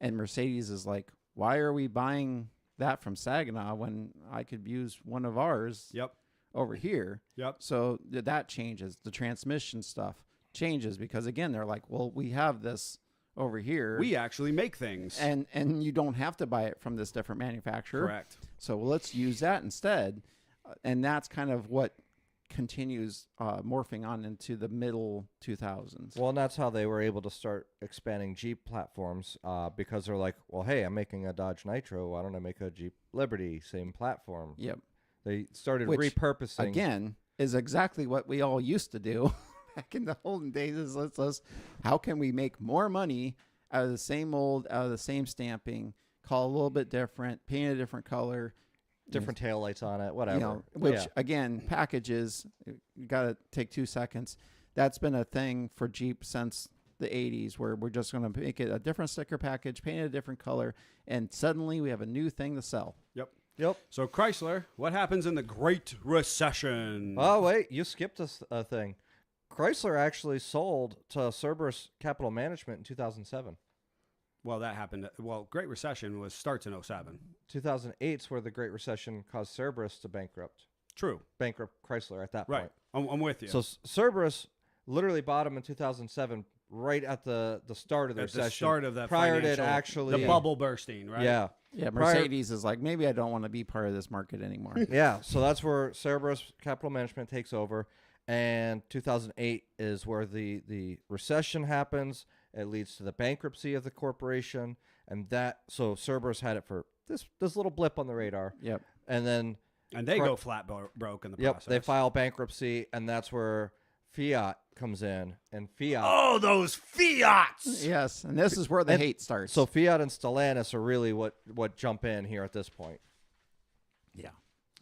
And Mercedes is like, why are we buying that from Saginaw when I could use one of ours Yep. over here? Yep. So that changes. The transmission stuff changes because, again, they're like, well, we have this over here. We actually make things. and you don't have to buy it from this different manufacturer. Correct. So let's use that instead. And that's kind of what continues morphing on into the middle 2000s. Well, and that's how they were able to start expanding Jeep platforms because they're like, well, hey, I'm making a Dodge Nitro. Why don't I make a Jeep Liberty? Same platform. Yep. They started Which, repurposing. Again, is exactly what we all used to do back in the olden days. Is let's how can we make more money out of the same mold, out of the same stamping, call a little bit different, paint a different color, different taillights on it, whatever. which Yeah. again, packages, you got to take 2 seconds. That's been a thing for Jeep since the 80s where we're just going to make it a different sticker package, paint it a different color, and suddenly we have a new thing to sell. Yep. Yep. So Chrysler, what happens in the Great Recession? Oh, wait, you skipped a thing. Chrysler actually sold to Cerberus Capital Management in 2007. Well, that happened. Well, Great Recession starts in 07. 2008 is where the Great Recession caused Cerberus to bankrupt Chrysler at that Right. point. I'm with you. So Cerberus literally bought them in 2007, right at the start of the At recession. the start of that prior to it financial- actually the bubble bursting, right? Yeah. Yeah, Prior- Mercedes is like, maybe I don't want to be part of this market anymore. Yeah, so that's where Cerberus Capital Management takes over, and 2008 is where the recession happens. It leads to the bankruptcy of the corporation, and so Cerberus had it for this little blip on the radar, Yep. and then And they go flat broke in the process. they file bankruptcy, and that's where Fiat comes in, and Fiat. Oh, those Fiats! Yes, and this is where the hate starts. So Fiat and Stellantis are really what jump in here at this point. yeah,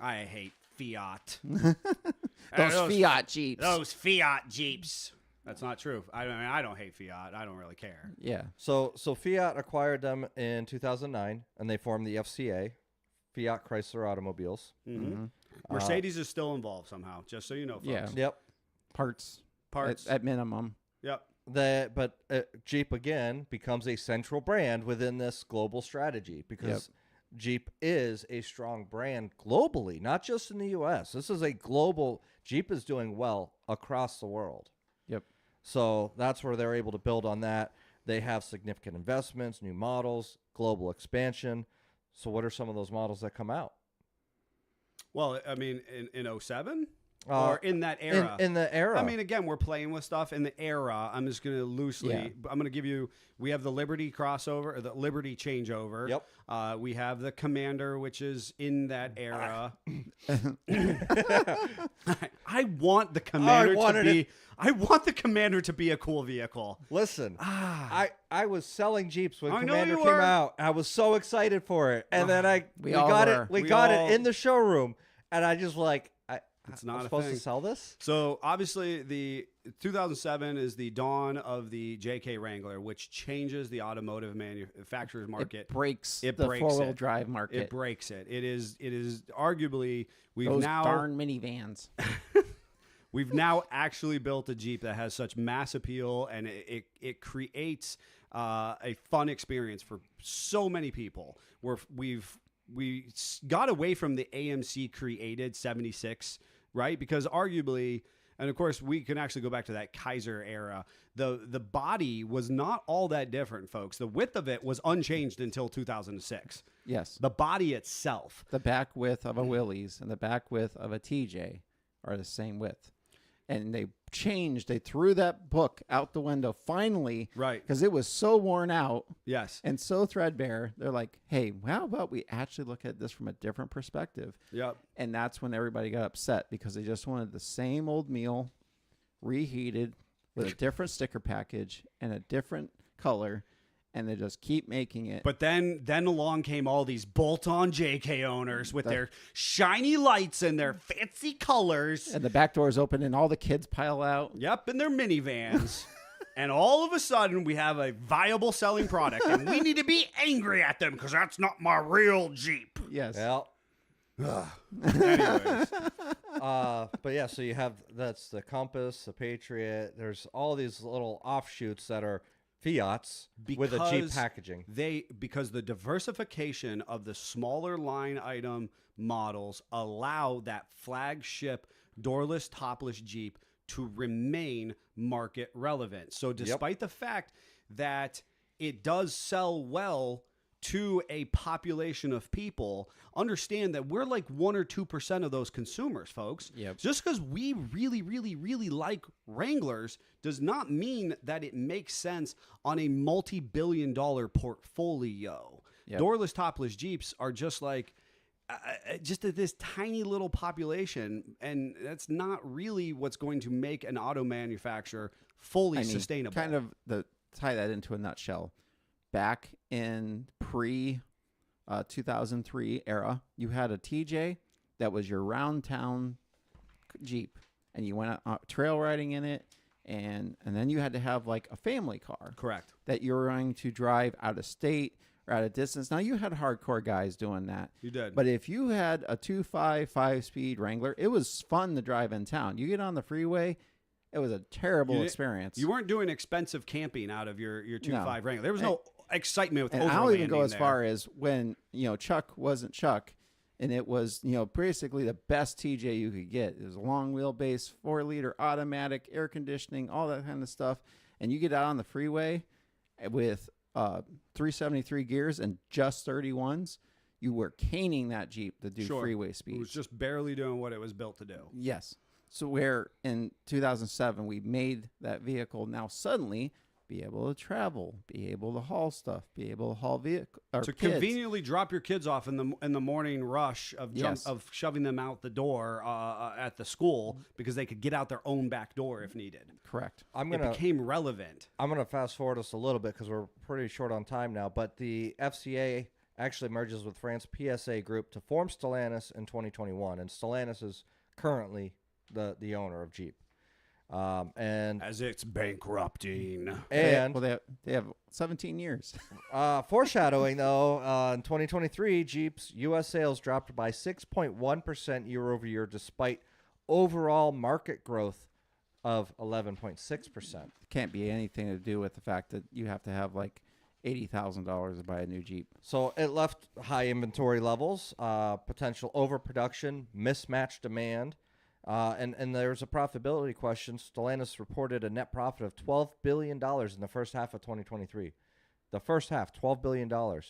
I hate Fiat. those Fiat Jeeps. Those Fiat Jeeps. That's not true. I don't hate Fiat. I don't really care. Yeah, So Fiat acquired them in 2009, and they formed the FCA, Fiat Chrysler Automobiles. Mm-hmm. Mercedes is still involved somehow, just so you know, folks. Yeah. Yep. parts Parts. at minimum. Yep. But Jeep again becomes a central brand within this global strategy because Jeep is a strong brand globally, not just in the U.S. This is a global. Jeep is doing well across the world. Yep. So that's where they're able to build on that. They have significant investments, new models, global expansion. So what are some of those models that come out? Well, I mean, in 07? Uh, or in that era? In the era. I mean, again, we're playing with stuff in the era. I'm just going to loosely. Yeah. I'm going to give you. We have the Liberty crossover, or the Liberty changeover. Yep. We have the Commander, which is in that era. I want the Commander to be. I want the Commander to be a cool vehicle. Listen, I was selling Jeeps when I know Commander you came were. out. I was so excited for it, and then We all were. We We got all- it in the showroom, and I just like It's not I'm a supposed thing. to sell this. So obviously, the 2007 is the dawn of the JK Wrangler, which changes the automotive manufacturer's market. It breaks It the breaks four-wheel it. drive market. It breaks it. It is arguably Those darn minivans. we've now actually built a Jeep that has such mass appeal, and it creates a fun experience for so many people. We got away from the AMC created 76, right? Because arguably, and of course we can actually go back to that Kaiser era. The body was not all that different, folks. The width of it was unchanged until 2006. Yes. The body itself. The back width of a Willys and the back width of a TJ are the same width. And they threw that book out the window finally. Right. Because it was so worn out Yes. and so threadbare. They're like, hey, how about we actually look at this from a different perspective? Yep. And that's when everybody got upset because they just wanted the same old meal reheated with a different sticker package and a different color. And they just keep making it. But then along came all these bolt-on JK owners with their shiny lights and their fancy colors. And the back doors open and all the kids pile out. Yep, in their minivans. And all of a sudden, we have a viable selling product, and we need to be angry at them because that's not my real Jeep. Yes. Well, Anyways, but yeah, so you have that's the Compass, the Patriot. There's all these little offshoots that are Fiats with a Jeep Because packaging. because the diversification of the smaller line item models allow that flagship doorless, topless Jeep to remain market relevant. So despite the fact that it does sell well to a population of people, understand that we're like 1 or 2% of those consumers, folks. Yep. Just because we really, really, really like Wranglers does not mean that it makes sense on a multi-billion-dollar portfolio. Yep. Doorless, topless Jeeps are just like just this tiny little population, and that's not really what's going to make an auto manufacturer fully sustainable. Kind of tie that into a nutshell. Back in pre 2003 era, you had a TJ that was your round town Jeep, and you went out trail riding in it, and then you had to have like a family car Correct. that you were going to drive out of state or out of distance. Now you had hardcore guys doing that. You did. But if you had a 2.5 5-speed Wrangler, it was fun to drive in town. You get on the freeway, it was a terrible experience. You weren't doing expensive camping out of your 2.5 No. Wrangler. There was no excitement with And I'll even go overlanding as there. far as when, Chuck wasn't Chuck, and it was, basically the best TJ you could get. It was a long wheelbase, 4-liter automatic, air conditioning, all that kind of stuff. And you get out on the freeway with 373 gears and just 31s, you were caning that Jeep to do Sure. freeway It speeds. was just barely doing what it was built to do. Yes. So where in 2007 we made that vehicle now suddenly be able to travel, be able to haul stuff, be able to haul vehicle or To kids. conveniently drop your kids off in the morning rush of Yes. of shoving them out the door at the school because they could get out their own back door if needed. Correct. It became relevant. I'm gonna fast forward us a little bit because we're pretty short on time now. But the FCA actually merges with France PSA Group to form Stellantis in 2021, and Stellantis is currently the owner of Jeep. And As it's bankrupting. and They have 17 years. foreshadowing though, in 2023, Jeep's U.S. sales dropped by 6.1% year over year, despite overall market growth of 11.6%. Can't be anything to do with the fact that you have to have like $80,000 to buy a new Jeep. So it left high inventory levels, potential overproduction, mismatched demand, and there's a profitability question. Stellantis reported a net profit of $12 billion in the first half of 2023. The first half, $12 billion.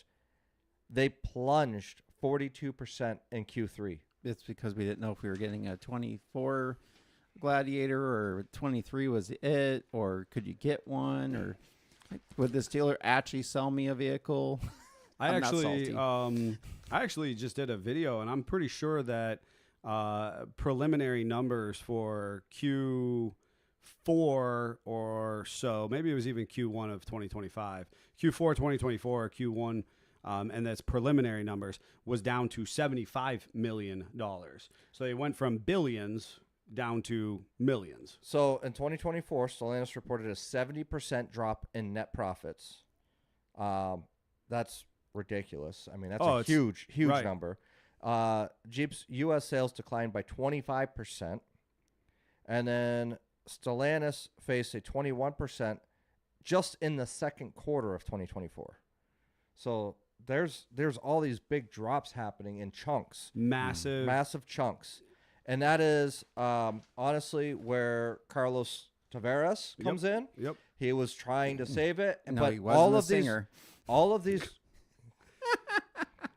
They plunged 42% in Q3. It's because we didn't know if we were getting a 24 Gladiator or 23 was it, or could you get one, or would this dealer actually sell me a vehicle? I I'm not actually, salty. I actually just did a video, and I'm pretty sure that preliminary numbers for Q4 or so, maybe it was even Q1 of 2025, Q4 2024, Q1, and that's preliminary numbers, was down to $75 million. So they went from billions down to millions. So in 2024, Stellantis reported a 70% drop in net profits. That's ridiculous. I mean, that's a it's- huge right. number. Jeep's U.S. sales declined by 25%. And then Stellantis faced a 21% just in the second quarter of 2024. So there's all these big drops happening in chunks. Massive chunks. And that is honestly where Carlos Tavares comes in. Yep. He was trying to save it, No, but he wasn't a singer. all of these.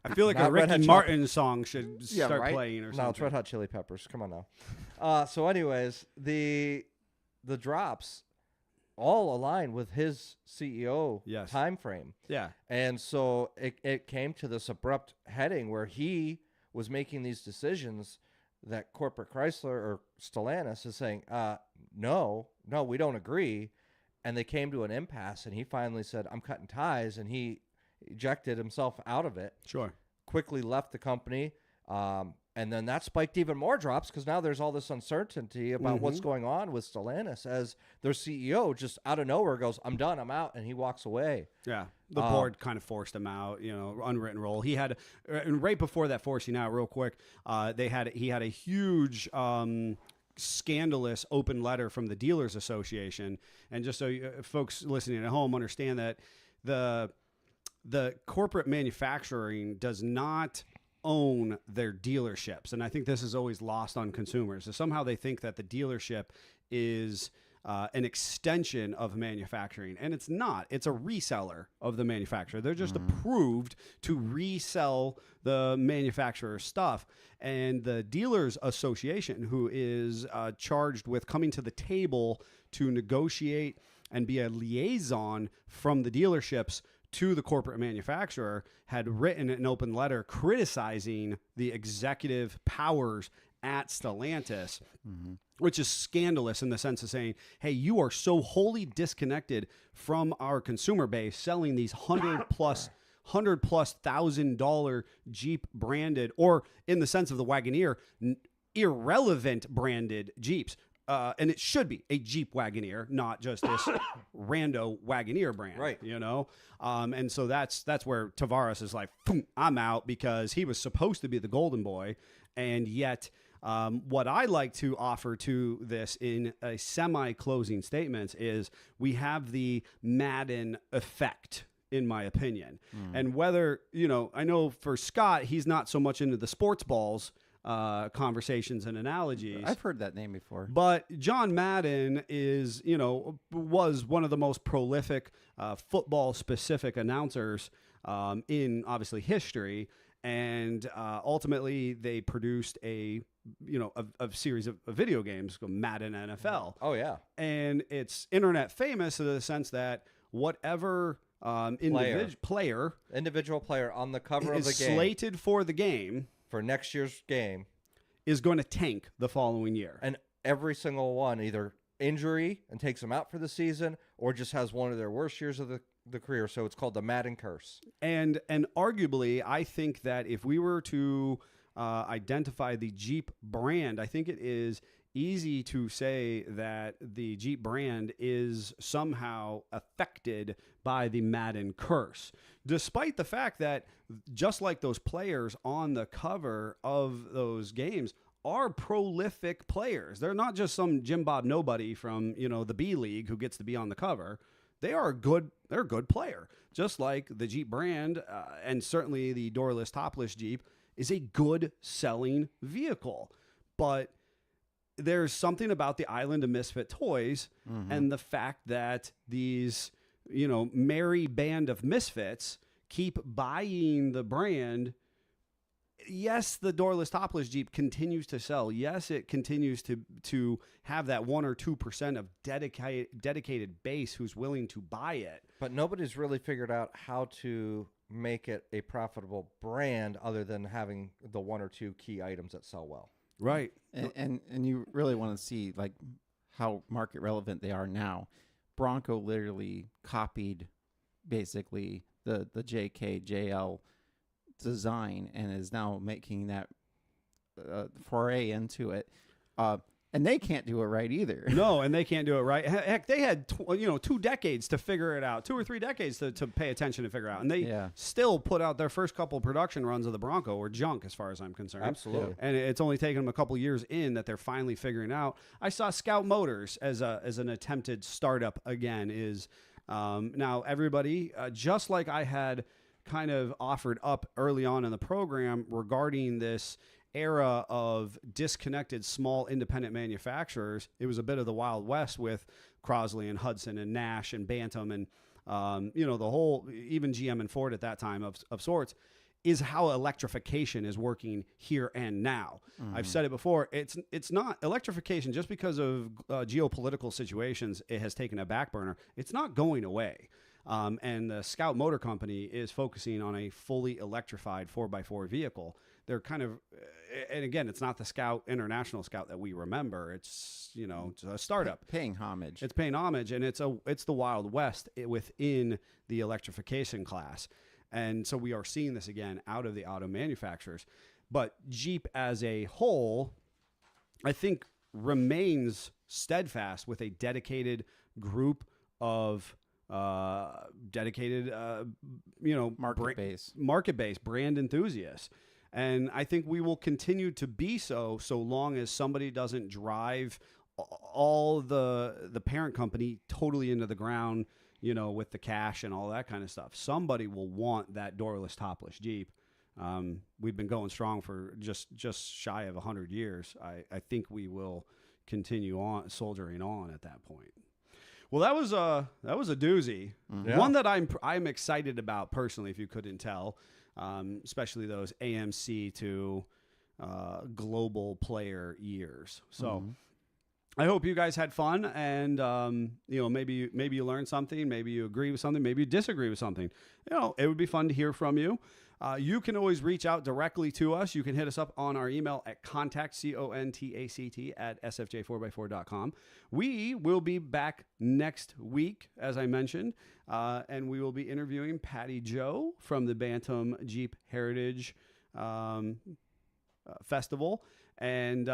I feel like Not a Red Hot Ricky Chili- Martin song should Yeah, start right? playing or No, it's something. Red Hot Chili Peppers. Come on now. So, anyways, the drops all align with his CEO Yes. time frame, Yeah. and so it came to this abrupt heading where he was making these decisions that corporate Chrysler or Stellantis is saying, no, we don't agree. And they came to an impasse, and he finally said, I'm cutting ties, and he ejected himself out of it, Sure. quickly left the company. And then that spiked even more drops because now there's all this uncertainty about what's going on with Stellantis as their CEO just out of nowhere goes, I'm done, I'm out, and he walks away. Yeah, the board kind of forced him out. Unwritten rule. He had, and right before that forcing out, real quick, he had a huge, scandalous open letter from the Dealers Association. And just so folks listening at home understand that the corporate manufacturing does not own their dealerships, and I think this is always lost on consumers. So somehow they think that the dealership is an extension of manufacturing, and it's not. It's a reseller of the manufacturer. They're just approved to resell the manufacturer's stuff. And the Dealers Association, who is charged with coming to the table to negotiate and be a liaison from the dealerships to the corporate manufacturer, had written an open letter criticizing the executive powers at Stellantis, which is scandalous in the sense of saying, hey, you are so wholly disconnected from our consumer base selling these $100+ $100,000 Jeep branded, or in the sense of the Wagoneer, irrelevant branded Jeeps. And it should be a Jeep Wagoneer, not just this rando Wagoneer brand, Right. And so that's where Tavares is like, I'm out, because he was supposed to be the golden boy, and yet what I like to offer to this in a semi-closing statements is we have the Madden effect, in my opinion. And whether, I know for Scott, he's not so much into the sports balls conversations and analogies. I've heard that name before. But John Madden was one of the most prolific football-specific announcers in obviously history, and ultimately they produced a series of video games called Madden NFL. Oh yeah, and it's internet famous in the sense that whatever individual player on the cover of is the game slated for the game for next year's game is going to tank the following year. And every single one, either injury and takes them out for the season, or just has one of their worst years of the career. So it's called the Madden curse. And arguably, I think that if we were to identify the Jeep brand, I think it is easy to say that the Jeep brand is somehow affected by the Madden curse, despite the fact that just like those players on the cover of those games are prolific players. They're not just some Jim Bob nobody from, the B League who gets to be on the cover. They're a good player, just like the Jeep brand, and certainly the doorless, topless Jeep is a good selling vehicle. But there's something about the Island of Misfit Toys and the fact that these, merry band of misfits keep buying the brand. Yes, the doorless, topless Jeep continues to sell. Yes, it continues to have that 1 or 2% of dedicated base who's willing to buy it. But nobody's really figured out how to make it a profitable brand other than having the 1 or 2 key items that sell well. Right. And you really want to see like how market relevant they are now. Bronco literally copied basically the JKJL design and is now making that foray into it. And they can't do it right either. No, and they can't do it right. Heck, they had 2 decades to figure it out, 2 or 3 decades to pay attention and figure out. And they still put out their first couple production runs of the Bronco were junk as far as I'm concerned. Absolutely. And it's only taken them a couple years in that they're finally figuring out. I saw Scout Motors as an attempted startup again is now everybody, just like I had kind of offered up early on in the program regarding this era of disconnected small independent manufacturers. It was a bit of the Wild West with Crosley and Hudson and Nash and Bantam and the whole, even GM and Ford at that time of sorts, is how electrification is working here and now. I've said it before. It's not electrification just because of geopolitical situations. It has taken a back burner. It's not going away. And the Scout Motor Company is focusing on a fully electrified 4x4 vehicle. They're kind of, and again, it's not the Scout, International Scout that we remember. It's, it's a startup. Paying homage. It's paying homage, and it's the Wild West within the electrification class. And so we are seeing this again out of the auto manufacturers. But Jeep as a whole, I think, remains steadfast with a dedicated group of market-based brand enthusiasts. And I think we will continue to be so long as somebody doesn't drive all the parent company totally into the ground, with the cash and all that kind of stuff. Somebody will want that doorless, topless Jeep. We've been going strong for just shy of 100 years. I think we will continue on soldiering on at that point. Well, that was a doozy. Yeah. One that I'm excited about personally, if you couldn't tell, especially those AMC to global player years. So I hope you guys had fun, and maybe you learned something, maybe you agree with something, maybe you disagree with something. It would be fun to hear from you. You can always reach out directly to us. You can hit us up on our email at contact, CONTACT, at sfj4x4.com. We will be back next week, as I mentioned, and we will be interviewing Patty Joe from the Bantam Jeep Heritage Festival, and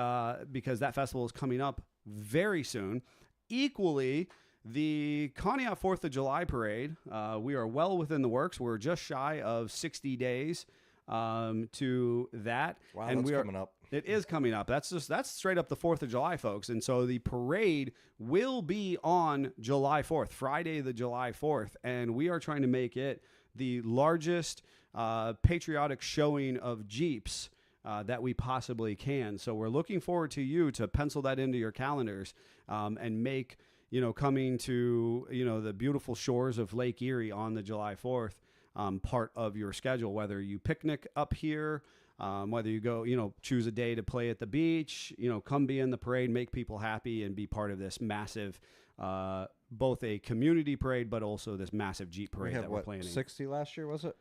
because that festival is coming up very soon. Equally, the Conneaut 4th of July parade, we are well within the works. We're just shy of 60 days to that. Wow, and that's we are coming up. It is coming up. That's straight up the 4th of July, folks. And so the parade will be on July 4th, Friday, the July 4th. And we are trying to make it the largest patriotic showing of Jeeps that we possibly can. So we're looking forward to you to pencil that into your calendars and make, coming to, the beautiful shores of Lake Erie on the July 4th part of your schedule, whether you picnic up here, whether you go, choose a day to play at the beach, come be in the parade, make people happy, and be part of this massive, both a community parade, but also this massive Jeep parade that we're planning. 60 last year, was it?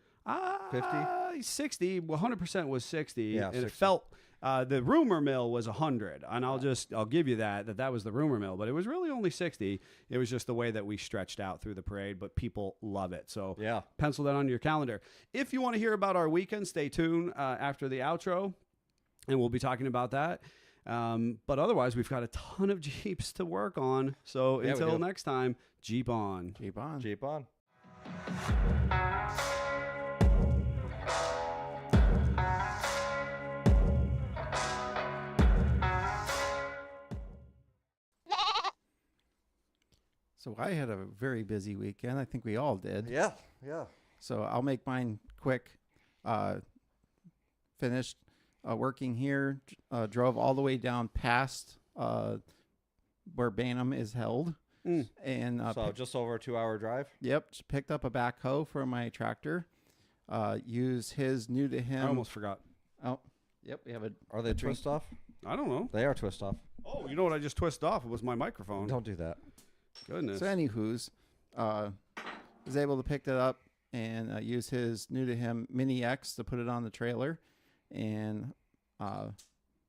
50? 60. 100% was 60. Yeah, and 60. it felt, the rumor mill was 100. And I'll give you that was the rumor mill, but it was really only 60. It was just the way that we stretched out through the parade, but people love it. So Yeah. pencil that onto your calendar. If you want to hear about our weekend, stay tuned after the outro, and we'll be talking about that. But otherwise, we've got a ton of Jeeps to work on. So Yeah, we until do. next time, Jeep on. Keep on. Jeep on. So I had a very busy weekend. I think we all did. Yeah. Yeah. So I'll make mine quick. Finished working here. Drove all the way down past where Bantam is held. And So just over a 2-hour drive. yep, just picked up a backhoe for my tractor. Use his new to him. I almost forgot. Oh, yep. We have a. Are they twist off? I don't know. They are twist off. Oh, you know what I just twisted off? It was my microphone. Don't do that. Goodness. So anywho's, was able to pick that up and use his new to him Mini X to put it on the trailer, and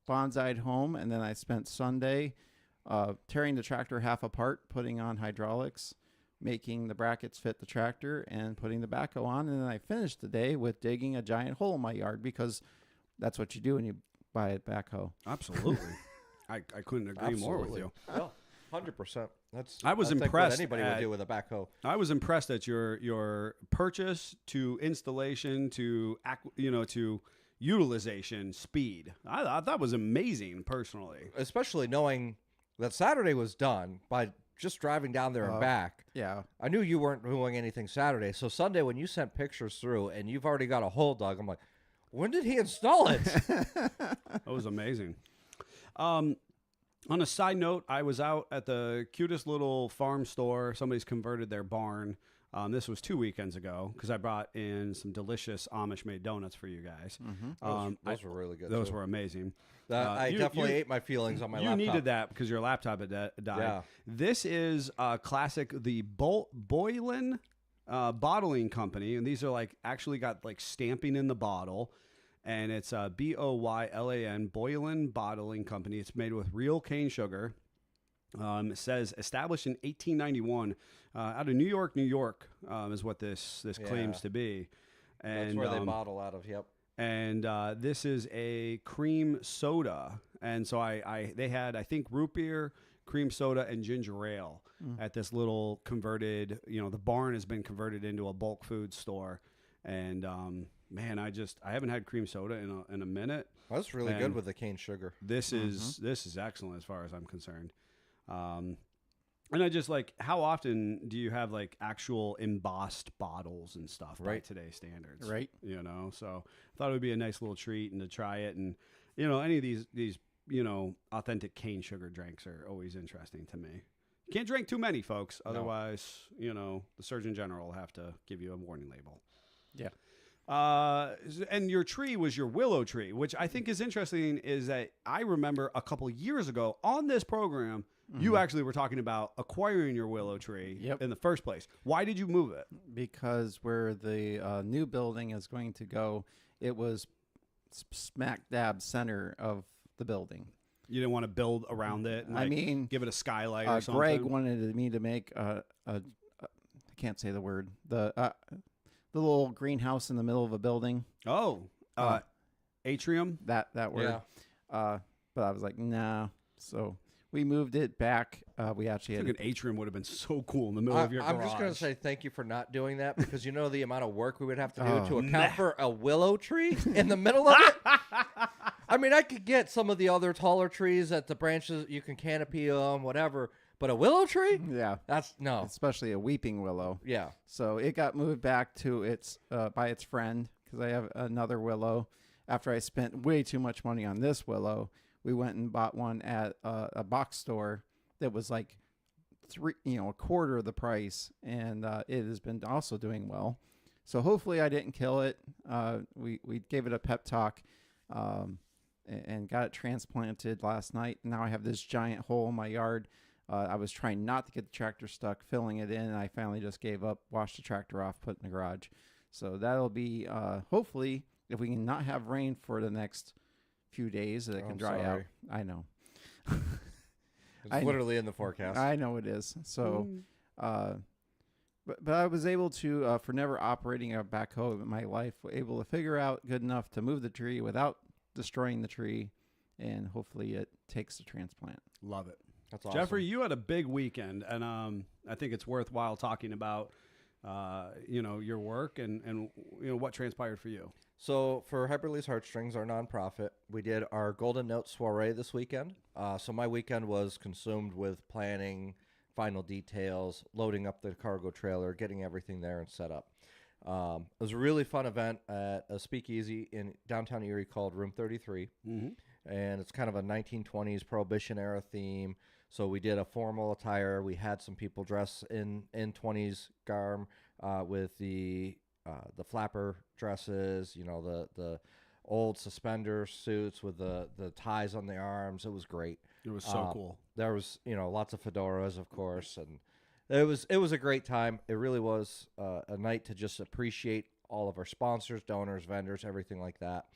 bonsai'd home. And then I spent Sunday tearing the tractor half apart, putting on hydraulics, making the brackets fit the tractor, and putting the backhoe on. And then I finished the day with digging a giant hole in my yard, because that's what you do when you buy a backhoe. Absolutely. I couldn't agree more with you. Yeah, 100%. That's. I was think impressed What anybody at- would do with a backhoe. I was impressed at your purchase to installation to to utilization speed. I thought that was amazing personally. Especially knowing that Saturday was done by just driving down there and back. Yeah. I knew you weren't doing anything Saturday. So Sunday, when you sent pictures through and you've already got a hole dug, I'm like, when did he install it? That was amazing. On a side note, I was out at the cutest little farm store. Somebody's converted their barn. This was 2 weekends ago, because I brought in some delicious Amish-made donuts for you guys. Those were really good. Those too. were amazing. I you- definitely you- ate my feelings on my You laptop. needed that because your laptop had died. Yeah. This is classic, the Boylan Bottling Company, and these are like actually got like stamping in the bottle, and it's Boylan Boylan Bottling Company. It's made with real cane sugar. It says established in 1891 out of New York, New York is what this claims Yeah. to be, and That's where they bottle out of. Yep. and this is a cream soda. And so they had, I think, root beer, cream soda, and ginger ale at this little converted, the barn has been converted into a bulk food store. And man, I haven't had cream soda in a minute. That's really And good with the cane sugar. This is excellent as far as I'm concerned. And I just like, how often do you have like actual embossed bottles and stuff by Right. today's standards? Right. So I thought it would be a nice little treat and to try it. And, any of these, authentic cane sugar drinks are always interesting to me. Can't drink too many, folks. Otherwise, the Surgeon General will have to give you a warning label. Yeah. And your tree was your willow tree, which I think is interesting, is that I remember a couple years ago on this program, you actually were talking about acquiring your willow tree Yep. in the first place. Why did you move it? Because where the new building is going to go, it was smack dab center of the building. You didn't want to build around it? And I mean, give it a skylight or something? Greg wanted me to make I can't say the word, the little greenhouse in the middle of a building. Oh, atrium? That word. But I was like, nah. So we moved it back. We actually I had think an atrium would have been so cool in the middle of your garage. I'm just going to say thank you for not doing that, because you know the amount of work we would have to do Oh. to account for a willow tree in the middle of it? I mean, I could get some of the other taller trees that the branches you can canopy them, whatever. But a willow tree? Yeah, That's no. especially a weeping willow. Yeah. So it got moved back to its by its friend because I have another willow. After I spent way too much money on this willow, we went and bought one at a box store that was like a quarter of the price, and it has been also doing well. So hopefully I didn't kill it. We gave it a pep talk, and got it transplanted last night. Now I have this giant hole in my yard. I was trying not to get the tractor stuck, filling it in, and I finally just gave up, washed the tractor off, put it in the garage. So that'll be, hopefully, if we can not have rain for the next few days, that it can dry out. I know. It's literally in the forecast. I know it is. So, but I was able to, for never operating a backhoe in my life, able to figure out good enough to move the tree without destroying the tree, and hopefully it takes the transplant. Love it. That's awesome. Jeffrey, you had a big weekend, and I think it's worthwhile talking about, your work and what transpired for you. So for Hyperlease Heartstrings, our nonprofit, we did our Golden Note soiree this weekend. So my weekend was consumed with planning, final details, loading up the cargo trailer, getting everything there and set up. It was a really fun event at a speakeasy in downtown Erie called Room 33. Mm-hmm. And it's kind of a 1920s Prohibition era theme. So we did a formal attire. We had some people dress in 20s garb with the flapper dresses, the old suspender suits with the ties on the arms. It was great. It was so cool. There was, lots of fedoras, of course, and it was a great time. It really was a night to just appreciate all of our sponsors, donors, vendors, everything like that.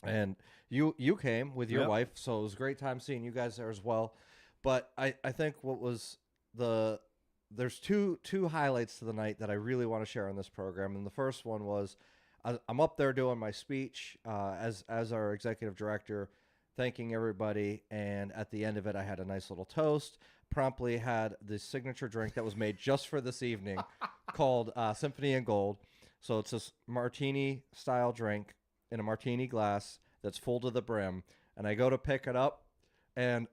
And you came with your wife, so it was a great time seeing you guys there as well. But I think what was there's two highlights to the night that I really want to share on this program. And the first one was I'm up there doing my speech as our executive director, thanking everybody. And at the end of it, I had a nice little toast. Promptly had the signature drink that was made just for this evening called Symphony and Gold. So it's this martini-style drink in a martini glass that's full to the brim. And I go to pick it up, and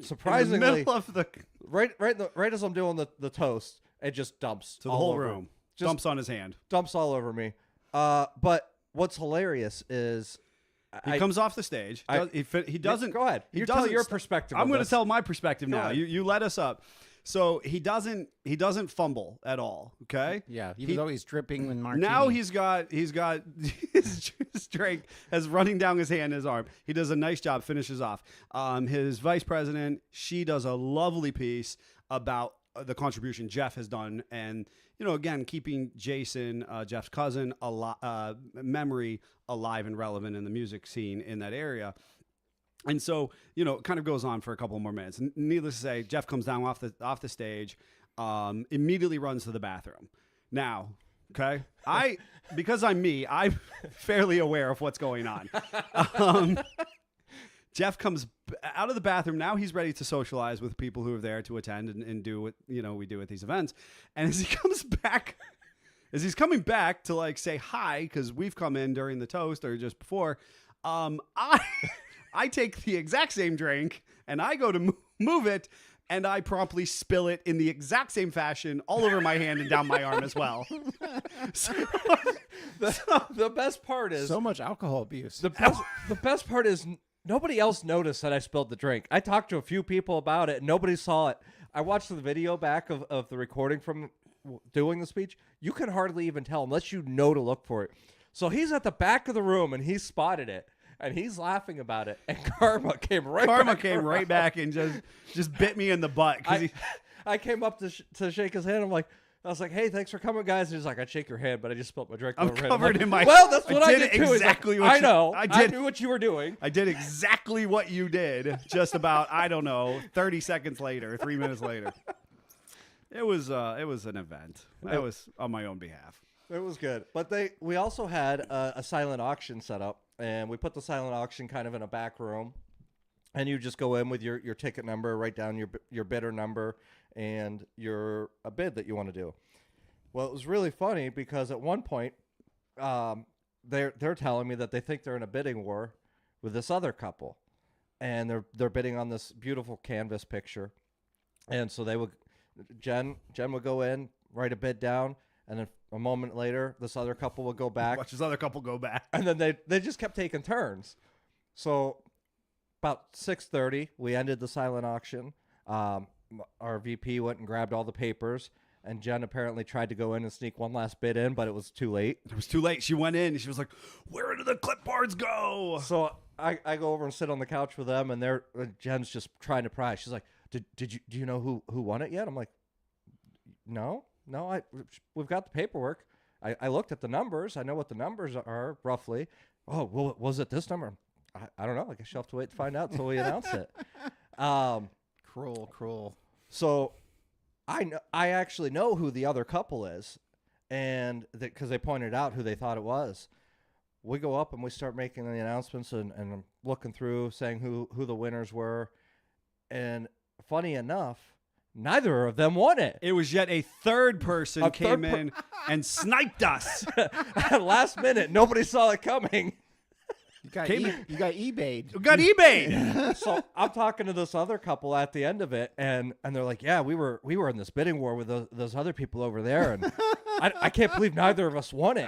surprisingly, in the middle of the right as I'm doing the toast, it just dumps to the all whole over. room. Just Dumps on his hand. dumps all over me. But what's hilarious is He comes off the stage. He doesn't. Go ahead. He You tell doesn't your st- perspective. I'm of going to this. tell my perspective now. ahead. You let us up. So he doesn't fumble at all. Okay. Yeah, he was always dripping when martini. Now he's got his drink as running down his hand, his arm. He does a nice job, finishes off. His vice president, she does a lovely piece about the contribution Jeff has done, and again, keeping Jason, Jeff's cousin, memory alive and relevant in the music scene in that area. And so, it kind of goes on for a couple more minutes. Needless to say, Jeff comes down off the stage, immediately runs to the bathroom. Now, okay, because I'm me, I'm fairly aware of what's going on. Jeff comes out of the bathroom. Now he's ready to socialize with people who are there to attend and do what we do at these events. And as he comes back, as he's coming back to say hi, because we've come in during the toast or just before, I take the exact same drink and I go to move it, and I promptly spill it in the exact same fashion all over my hand and down my arm as well. The best part is so much alcohol abuse. the best part is nobody else noticed that I spilled the drink. I talked to a few people about it, and nobody saw it. I watched the video back of the recording from doing the speech. You can hardly even tell unless you know to look for it. So he's at the back of the room, and he spotted it. And he's laughing about it, and Karma came right back and just bit me in the butt. I came up to shake his hand. I was like, "Hey, thanks for coming, guys." And he's like, "I'd shake your hand, but I just spilled my drink." I'm over covered it. in my. Well, that's what I did too. Exactly like, what I know. I knew what you were doing. I did exactly what you did. Just about 30 seconds later, 3 minutes later. It was an event. That was on my own behalf. It was good, but we also had a silent auction set up. And we put the silent auction kind of in a back room, and you just go in with your ticket number, write down your bidder number and a bid that you want to do. Well, it was really funny because at one point, they're telling me that they think they're in a bidding war with this other couple, and they're bidding on this beautiful canvas picture, and so Jen would go in, write a bid down, and then a moment later, this other couple would go back, Watch this other couple go back. and then they just kept taking turns. So about 6:30, we ended the silent auction. Our VP went and grabbed all the papers, and Jen apparently tried to go in and sneak one last bid in, but it was too late. It was too late. She went in and she was like, "Where did the clipboards go?" So I go over and sit on the couch with them, and Jen's just trying to pry. She's like, do you know who won it yet? I'm like, no, we've got the paperwork. I looked at the numbers. I know what the numbers are roughly. Oh, well, was it this number? I don't know. I guess you'll have to wait to find out until we announce it. Cruel. So I actually know who the other couple is, and because they pointed out who they thought it was. We go up and we start making the announcements and I'm looking through, saying who the winners were. And funny enough, neither of them won it. It was yet a third person came in and sniped us. At last minute, nobody saw it coming. You got eBayed. We got eBay. So I'm talking to this other couple at the end of it, and they're like, "Yeah, we were in this bidding war with those other people over there, and I can't believe neither of us won it."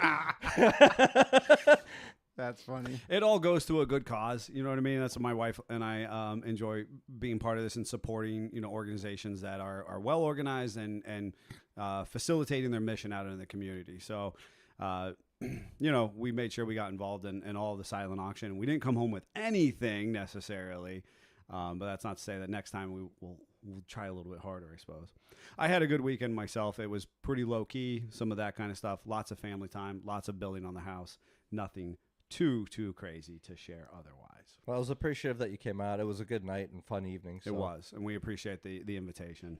That's funny. It all goes to a good cause. You know what I mean? That's what my wife and I enjoy being part of this and supporting, organizations that are well organized and facilitating their mission out in the community. So, we made sure we got involved in all of the silent auction. We didn't come home with anything necessarily, but that's not to say that next time we'll try a little bit harder, I suppose. I had a good weekend myself. It was pretty low key, some of that kind of stuff. Lots of family time, lots of building on the house. Nothing too crazy to share otherwise. Well, I was appreciative that you came out. It was a good night and fun evening. So. It was, and we appreciate the invitation.